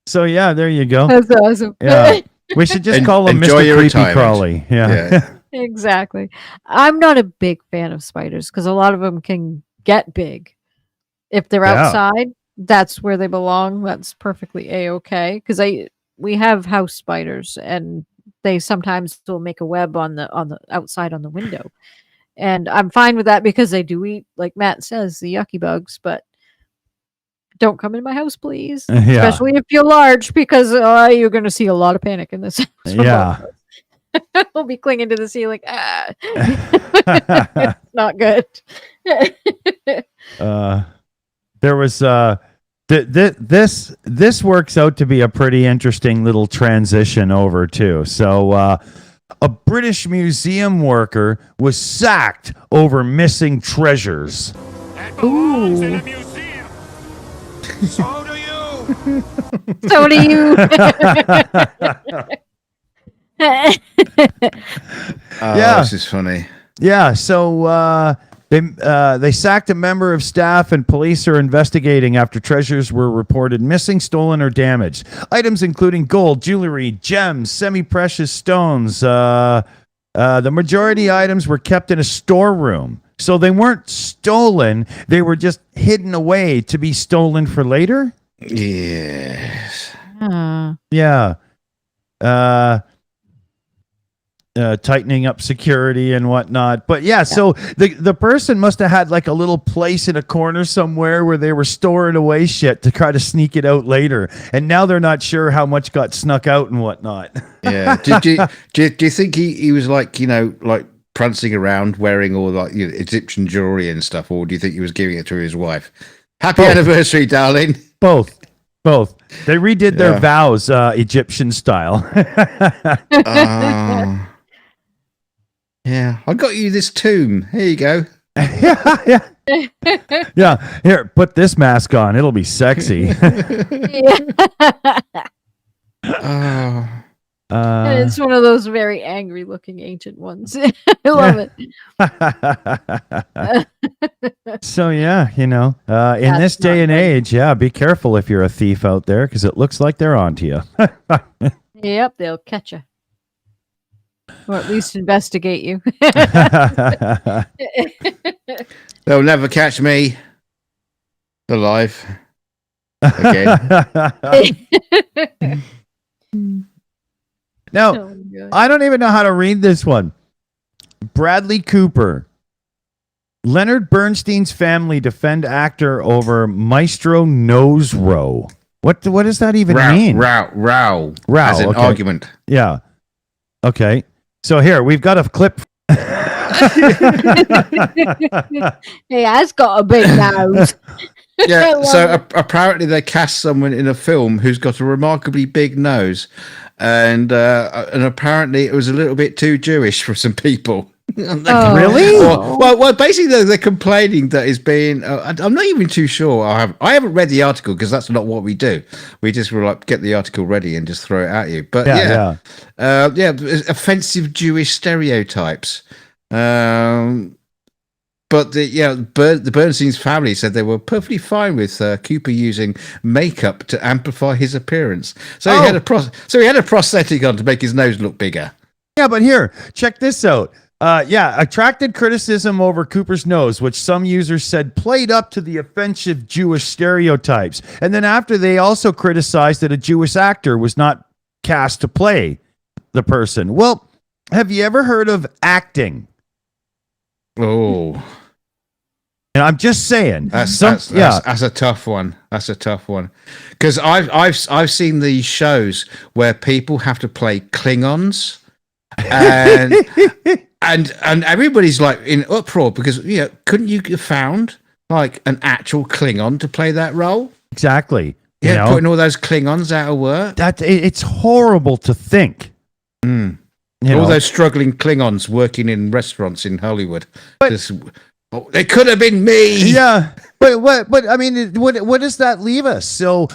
so yeah, there you go. That's awesome. Yeah, we should just call him Enjoy Mr. your Creepy retirement. Crawly. Yeah. Exactly. I'm not a big fan of spiders because a lot of them can get big. If they're Yeah. outside, that's where they belong. That's perfectly a-okay. Because we have house spiders, and they sometimes will make a web on the outside on the window, and I'm fine with that because they do eat, like Matt says, the yucky bugs. But don't come in my house, please. Yeah. Especially if you're large, because you're going to see a lot of panic in this house. from Yeah. both of us. We'll be clinging to the ceiling. It's not good. There was this works out to be a pretty interesting little transition over too. So a British museum worker was sacked over missing treasures. That belongs in a museum. So do you. So do you. Yeah. This is funny. Yeah, so they sacked a member of staff, and police are investigating after treasures were reported missing, stolen, or damaged. Items including gold, jewelry, gems, semi-precious stones. The majority items were kept in a storeroom, so they weren't stolen. They were just hidden away to be stolen for later. Yes. Yeah. Tightening up security and whatnot. But yeah, so the person must have had like a little place in a corner somewhere where they were storing away shit to try to sneak it out later. And now they're not sure how much got snuck out and whatnot. Yeah. Do you think he was like, like prancing around wearing all like Egyptian jewelry and stuff, or do you think he was giving it to his wife? Happy anniversary, darling. Both. They redid their vows Egyptian style. Yeah, I got you this tomb. Here you go. Yeah. Here, put this mask on. It'll be sexy. And it's one of those very angry looking ancient ones. I love it. So yeah, in this day and age, be careful if you're a thief out there, because it looks like they're onto you. Yep, they'll catch you. Or at least investigate you. They'll never catch me alive again. Now, Oh, God. I don't even know how to read this one. Bradley Cooper. Leonard Bernstein's family defend actor over Maestro Nose Row. What does that even mean? Row. Row, As an okay. argument. Yeah. Okay. So here, we've got a clip. Hey, that's got a big nose. I Yeah, love so it. apparently they cast someone in a film who's got a remarkably big nose, and apparently it was a little bit too Jewish for some people. Oh. Really? Well, basically they're complaining that it's being. I'm not even too sure. I haven't read the article because that's not what we do. We just were like get the article ready and just throw it at you. But yeah, offensive Jewish stereotypes. But the Bernstein's family said they were perfectly fine with Cooper using makeup to amplify his appearance. So he had a prosthetic on to make his nose look bigger. Yeah, but here, check this out. Attracted criticism over Cooper's nose, which some users said played up to the offensive Jewish stereotypes. And then after, they also criticized that a Jewish actor was not cast to play the person. Well, have you ever heard of acting? Oh, And I'm just saying. that's a tough one. That's a tough one because I've seen these shows where people have to play Klingons, and and everybody's like in uproar because couldn't you have found like an actual Klingon to play that role? Exactly. You know? putting all those Klingons out of work. It's horrible to think. Mm. You All know? those struggling Klingons working in restaurants in Hollywood. It could have been me. Yeah, but I mean, what does that leave us? So,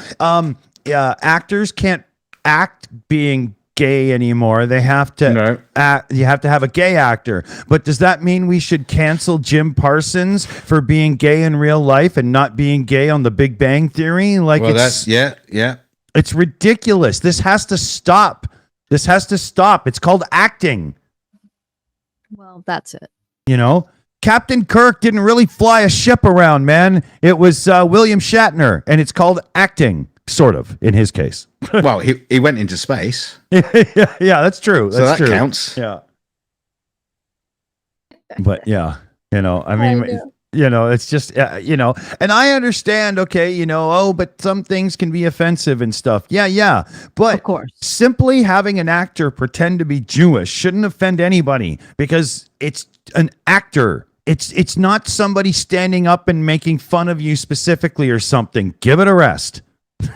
actors can't act being gay anymore. They have to act. You have to have a gay actor. But does that mean we should cancel Jim Parsons for being gay in real life and not being gay on The Big Bang Theory? Like, Well, that's it's ridiculous. This has to stop. This has to stop. It's called acting. Well, that's it. You know, Captain Kirk didn't really fly a ship around, man. It was William Shatner, and it's called acting, sort of, in his case. Well, he went into space. yeah, that's true. So That's that true. counts. Yeah. But yeah, you know, I mean, you know, it's just, you know, and I understand, okay, you know, but some things can be offensive and stuff. Yeah. But Of course. simply having an actor pretend to be Jewish shouldn't offend anybody because it's an actor. It's not somebody standing up and making fun of you specifically or something. Give it a rest.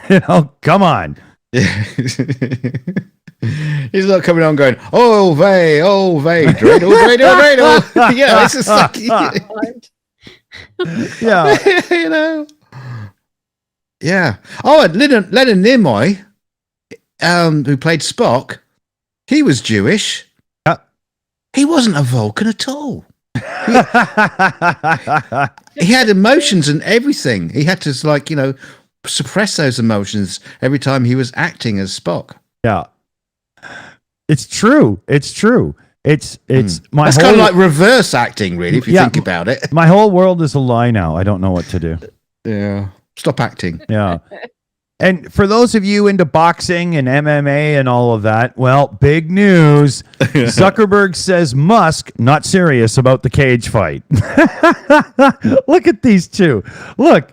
You know, come on. He's not coming on going, oh, dreidel. Yeah, it's just like, Yeah. you know. Yeah. Oh, and Leonard Nimoy, who played Spock, he was Jewish. He wasn't a Vulcan at all. He had emotions and everything. He had to, like, you know, suppress those emotions every time he was acting as Spock. Yeah. It's true. It's my That's whole, kind of like reverse acting, really, if you think about it. my whole world is a lie now. I don't know what to do. Yeah. Stop acting. Yeah. And for those of you into boxing and MMA and all of that, well, big news. Zuckerberg says Musk not serious about the cage fight. Look at these two. Look.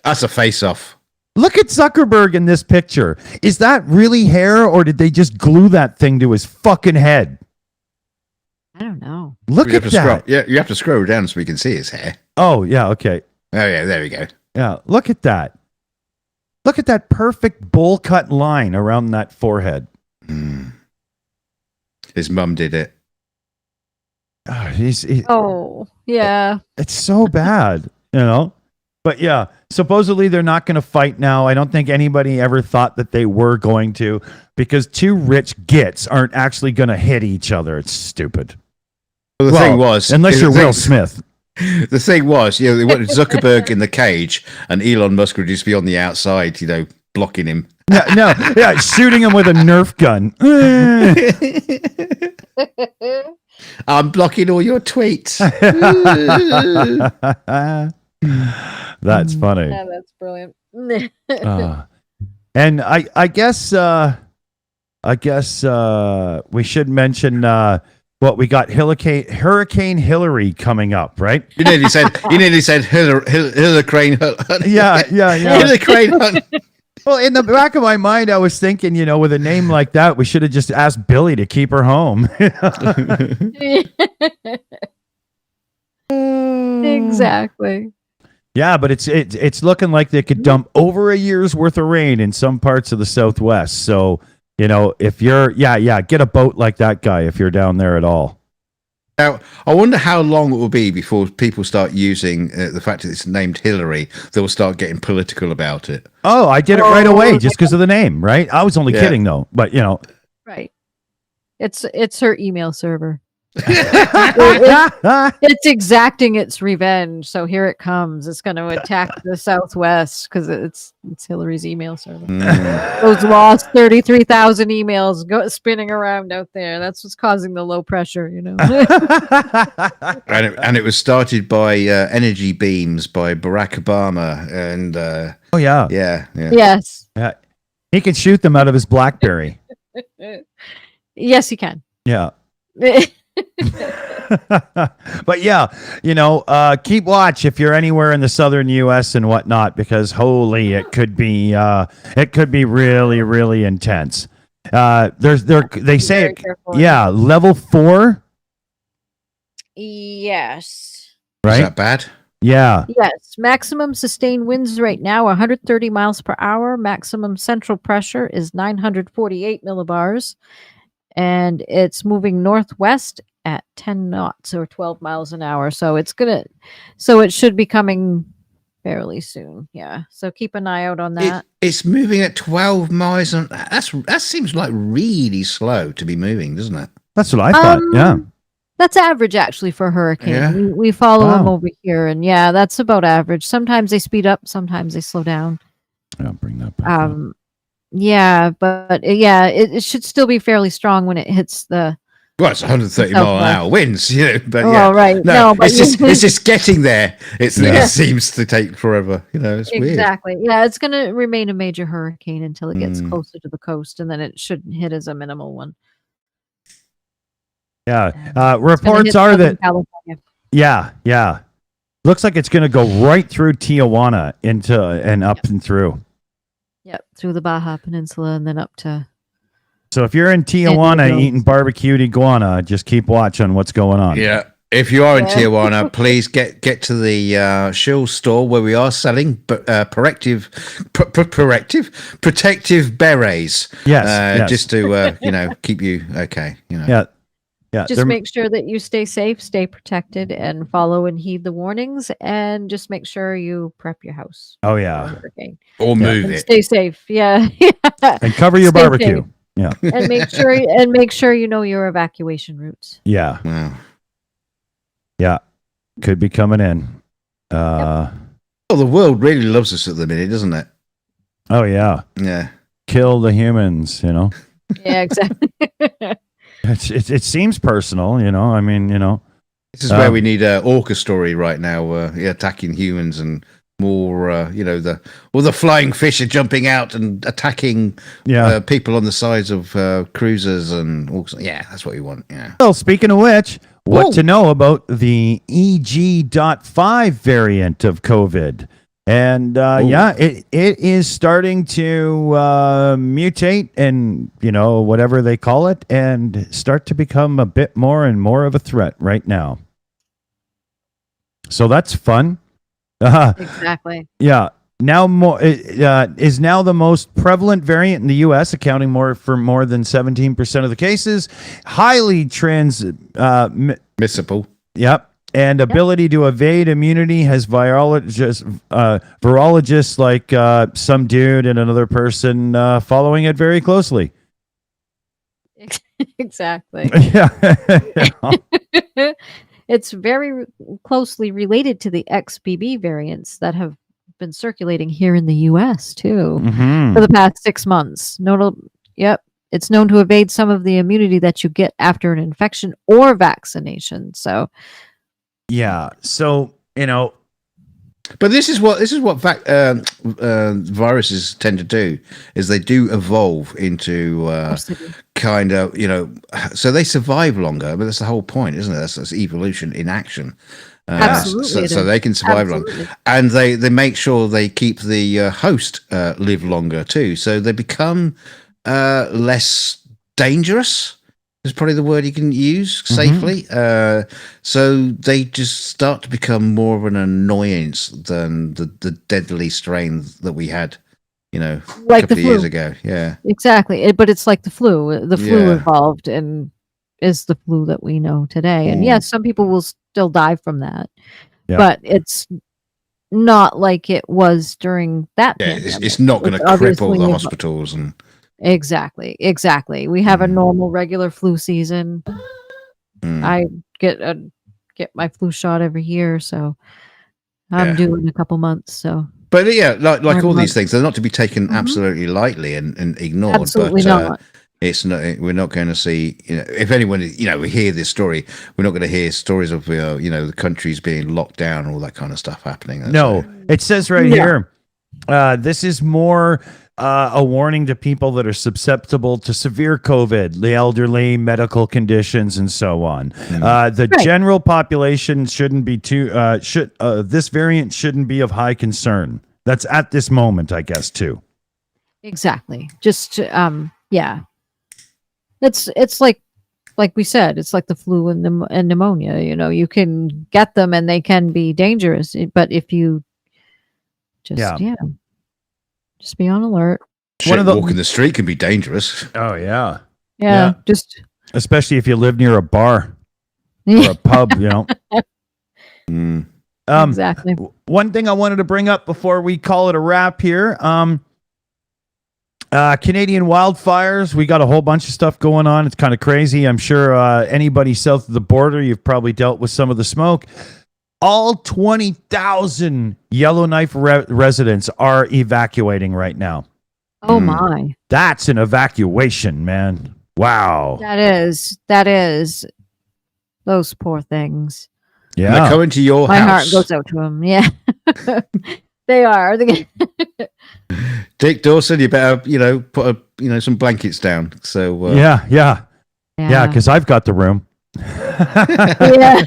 That's a face-off. Look at Zuckerberg in this picture. Is that really hair or did they just glue that thing to his fucking head? I don't know. Look You at have to that. scroll, you have to scroll down so we can see his hair. Oh, yeah, okay. Oh, yeah, there we go. Yeah, look at that. Look at that perfect bowl cut line around that forehead. His mum did it. Oh, yeah. It's so bad, you know? But yeah, supposedly they're not going to fight now. I don't think anybody ever thought that they were going to because two rich gits aren't actually going to hit each other. It's stupid. Well, the thing was... Unless you're Will Smith. The thing was, you know, they wanted Zuckerberg in the cage and Elon Musk would just be on the outside, you know, blocking him. Yeah, shooting him with a Nerf gun. I'm blocking all your tweets. That's funny. Yeah, that's brilliant. And I guess we should mention what we got Hurricane Hilary coming up, right? You nearly said Hilary Crane. Yeah. Hilary Crane. Well, in the back of my mind, I was thinking, you know, with a name like that, we should have just asked Billy to keep her home. Exactly. Yeah, but it's looking like they could dump over a year's worth of rain in some parts of the Southwest. So, you know, if you're, get a boat like that guy if you're down there at all. Now, I wonder how long it will be before people start using the fact that it's named Hillary. They'll start getting political about it. Oh, I did it right away just because of the name, right? I was only kidding though, but you know. Right. It's her email server. It's exacting its revenge. So here it comes. It's going to attack the Southwest because it's Hillary's email server. Those lost 33,000 emails go spinning around out there. That's what's causing the low pressure, you know. And it was started by energy beams by Barack Obama and oh yeah. Yes. Yeah. He can shoot them out of his BlackBerry. Yes, he can. Yeah. But yeah, you know, keep watch if you're anywhere in the southern U.S. and whatnot, because holy, it could be really, really intense. They say, level 4. Yes. Is Right? that bad? Yeah. Yes, maximum sustained winds right now 130 miles per hour. Maximum central pressure is 948 millibars, and it's moving northwest at 10 knots or 12 miles an hour. So it should be coming fairly soon. Yeah. So keep an eye out on that. It's moving at 12 miles, and that seems like really slow to be moving, doesn't it? That's what I thought. Yeah. That's average actually for a hurricane. Yeah. We follow them Wow. over here, and yeah, that's about average. Sometimes they speed up, sometimes they slow down. I'll bring that back. up. Yeah, but yeah, it should still be fairly strong when it hits the. Well, it's 130 mile an hour winds, but Oh, yeah. right. No, but it's just getting there. It Yeah. seems to take forever. It's weird. exactly. Yeah, it's going to remain a major hurricane until it gets Mm. closer to the coast, and then it shouldn't hit as a minimal one. Yeah. It's gonna Reports hit are Southern that. California. Yeah. Looks like it's going to go right through Tijuana into and up and through. Yep, through the Baja Peninsula and then up to. So if you're in Tijuana Diego. eating barbecued iguana, just keep watch on what's going on. Yeah. If you are in Yeah. Tijuana, please get to the Shills store where we are selling protective berets. Yes. Yes. Just to keep you okay. Yeah. Just they're- make sure that you stay safe, stay protected, and follow and heed the warnings, and just make sure you prep your house. Oh for a yeah. hurricane. Or move And it. stay safe. Yeah. And cover your Stay barbecue. safe. Yeah. and make sure you know your evacuation routes. Yeah. Wow. Could be coming in. Well, the world really loves us at the minute, doesn't it? Oh yeah. Yeah. Kill the humans, Yeah, exactly. It seems personal, I mean, This is where we need an orca story right now, attacking humans and more, the flying fish are jumping out and attacking yeah. people on the sides of cruisers and all. Yeah, that's what we want. Yeah. Well, speaking of which, what Whoa. to know about the EG.5 variant of COVID? And it is starting to mutate and, whatever they call it, and start to become a bit more and more of a threat right now. So that's fun. Exactly. Yeah. Now is now the most prevalent variant in the U.S., accounting for more than 17% of the cases. Highly Missable. Yep. And ability to evade immunity has virologists like some dude and another person following it very closely. Exactly. Yeah. It's very closely related to the XBB variants that have been circulating here in the U.S. too Mhm. for the past 6 months. Yep. It's known to evade some of the immunity that you get after an infection or vaccination. So, Yeah. So, But this is what viruses tend to do is they do evolve into kind of so they survive longer. But that's the whole point, isn't it? That's evolution in action. Absolutely, So they can survive longer, absolutely. and they make sure they keep the host live longer too. So they become less dangerous. Is probably the word you can use safely. So they just start to become more of an annoyance than the deadly strain that we had, a like couple the of years flu. ago. Yeah. Exactly. But it's like the flu. The flu Yeah. evolved and is the flu that we know today. And yes, some people will still die from that. Yeah. But it's not like it was during that Yeah. pandemic. It's not going to It's cripple the obviously- hospitals and. Exactly. We have a normal regular flu season. Mm. I get my flu shot every year, so I'm Yeah. due in a couple months. So But yeah, like all these months. things, they're not to be taken Mhm. absolutely lightly and ignored. absolutely but not. it's not. We're not going to see. If anyone, we hear this story, we're not going to hear stories of the countries being locked down and all that kind of stuff happening. no, it says right Yeah. here, this is more a warning to people that are susceptible to severe COVID, the elderly, medical conditions, and so on. The Right. general population shouldn't be this variant shouldn't be of high concern. That's at this moment, I guess, too. Exactly. Just yeah. It's like like we said, it's like the flu and pneumonia. You can get them and they can be dangerous. But if you just just be on alert. Shit, walking the street can be dangerous. Oh yeah. Yeah. Just especially if you live near a bar or a pub, exactly. One thing I wanted to bring up before we call it a wrap here. Canadian wildfires. We got a whole bunch of stuff going on. It's kind of crazy. I'm sure anybody south of the border, you've probably dealt with some of the smoke. All 20,000 Yellowknife residents are evacuating right now. Oh my. That's an evacuation, man. Wow. That is. Those poor things. Yeah. They're coming to your My house. heart goes out to them. Yeah. They are. Dick Dawson, you better, put some blankets down. So yeah, because I've got the room. Yeah.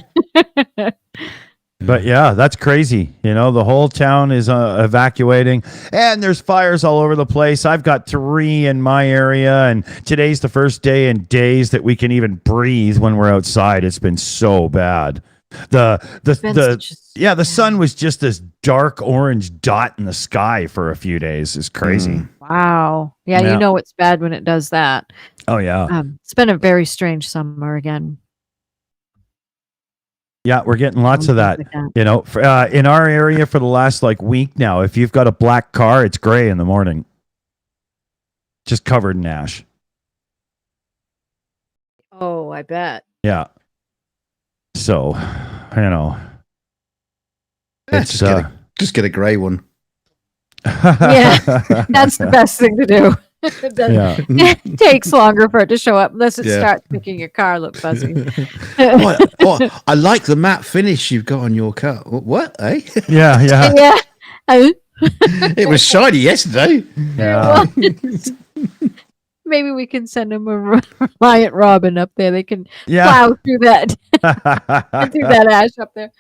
But yeah, that's crazy. The whole town is evacuating, and there's fires all over the place. I've got 3 in my area, and today's the first day in days that we can even breathe when we're outside. It's been so bad. The sun was just this dark orange dot in the sky for a few days. It's crazy. Wow. Yeah, it's bad when it does that. Oh yeah. It's been a very strange summer again. Yeah, we're getting lots of that. In our area for the last week now, if you've got a black car, it's gray in the morning. Just covered in ash. Oh, I bet. Yeah. So, it's just get a gray one. Yeah, that's the best thing to do. It takes longer for it to show up unless it starts making your car look fuzzy. I like the matte finish you've got on your car. What? Eh? Yeah. It was shiny yesterday. Yeah. Maybe we can send them a Reliant Robin up there. They can plow through that, through that ash up there.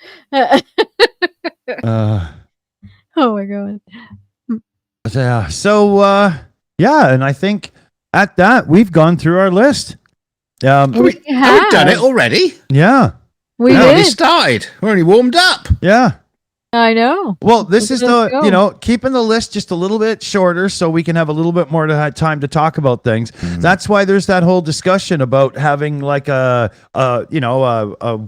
Oh my god. Yeah. So, and I think at that we've gone through our list. We've done it already. Yeah. We already started. We're only warmed up. Yeah. I know. Well, this is keeping the list just a little bit shorter so we can have a little bit more time to talk about things. That's why there's that whole discussion about having a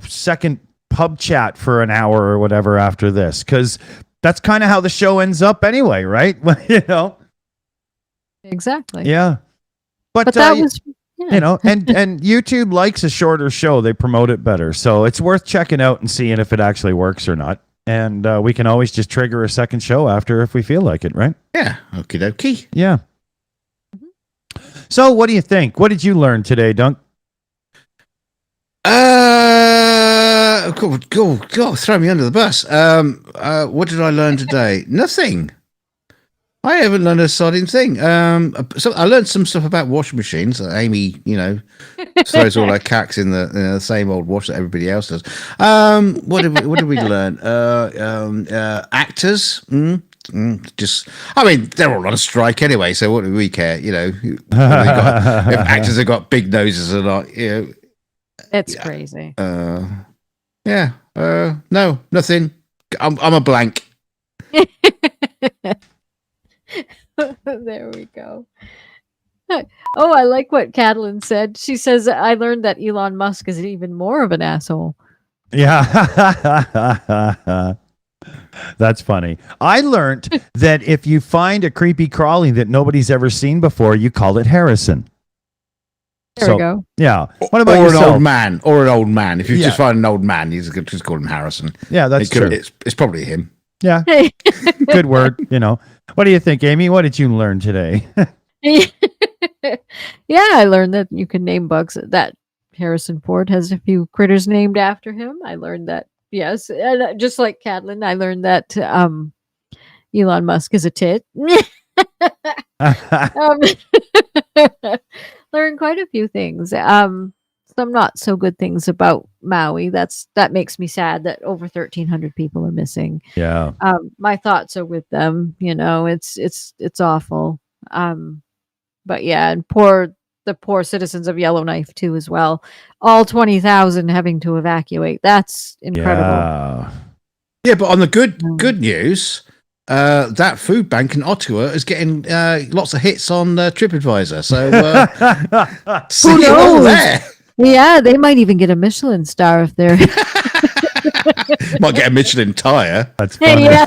second pub chat for an hour or whatever after this, because that's kind of how the show ends up anyway, right? Exactly. Yeah. But that was and YouTube likes a shorter show. They promote it better. So it's worth checking out and seeing if it actually works or not. And we can always just trigger a second show after if we feel like it, right? Yeah. Okie dokie. Yeah. So what do you think? What did you learn today, Dunc? God, throw me under the bus. What did I learn today? Nothing. I haven't learned a sodding thing. So I learned some stuff about washing machines. Amy, throws all her cacks in the same old wash that everybody else does. What did we learn? Actors. They're all on a strike anyway. So what do we care? If actors have got big noses or not. It's crazy. No, nothing. I'm a blank. There we go. Oh, I like what Catalin said. She says, I learned that Elon Musk is even more of an asshole. Yeah. That's funny. I learned that if you find a creepy crawly that nobody's ever seen before, you call it Harrison. There we go. Yeah. What about an yourself? old man. If you just find an old man, you just call him Harrison. Yeah, that's true. It's probably him. Yeah. Good word. What do you think, Amy? What did you learn today? Yeah, I learned that you can name bugs. That Harrison Ford has a few critters named after him. I learned that. Yes, and just like Catalin, I learned that Elon Musk is a tit. Learned quite a few things. Some not so good things about Maui. That makes me sad that over 1,300 people are missing. Yeah. My thoughts are with them. It's awful. But yeah, and poor the poor citizens of Yellowknife too, as well. All 20,000 having to evacuate. That's incredible. Yeah. Yeah, but on the good news, that food bank in Ottawa is getting lots of hits on TripAdvisor. So see you all knows? there. Yeah, they might even get a Michelin star if they're. Might get a Michelin tire. That's funny. Yeah.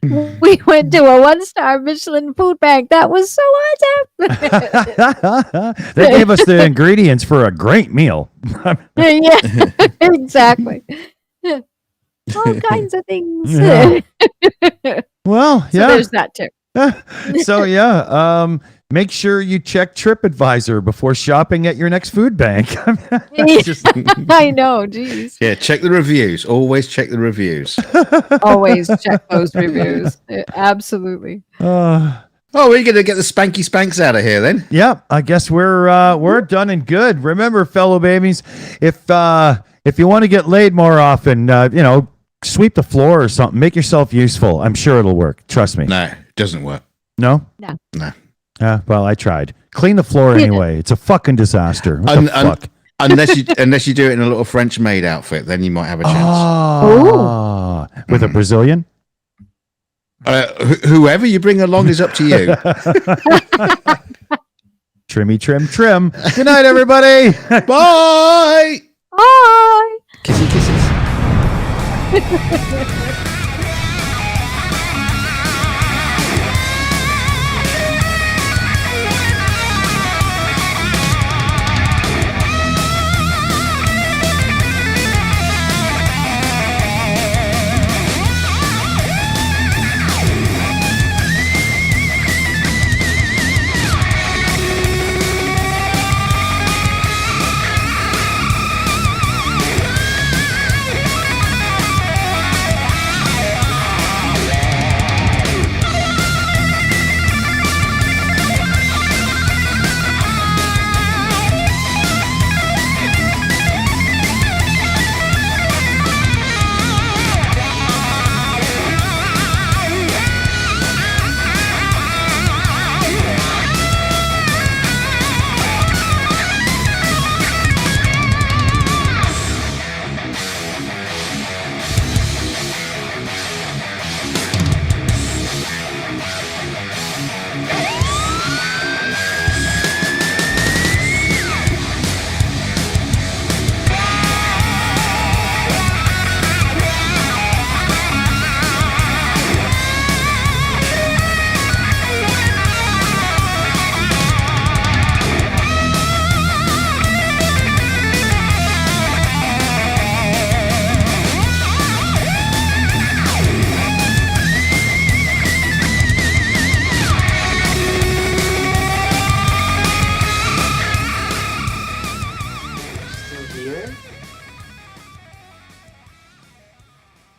We went to a 1-star Michelin food bank. That was so awesome. They gave us the ingredients for a great meal. Yeah, exactly. All kinds of things. Yeah. Well, So yeah. there's that too. So yeah, make sure you check TripAdvisor before shopping at your next food bank. Just- I know, geez. Yeah, check the reviews. Always check the reviews. Always check those reviews. Absolutely. Oh, we're going to get the spanky spanks out of here then. Yeah, I guess we're done and good. Remember, fellow babies, if you want to get laid more often, sweep the floor or something. Make yourself useful. I'm sure it'll work. Trust me. No, it doesn't work. No? No. No. Well, I tried. Clean the floor anyway. It's a fucking disaster. What the fuck? Unless you do it in a little French maid outfit, then you might have a chance. Oh, with a Brazilian? Whoever you bring along is up to you. Trimmy, trim, trim. Good night, everybody. Bye. Bye. Kissy kisses.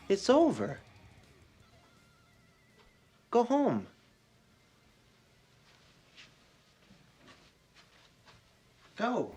It's over. Go home. Go.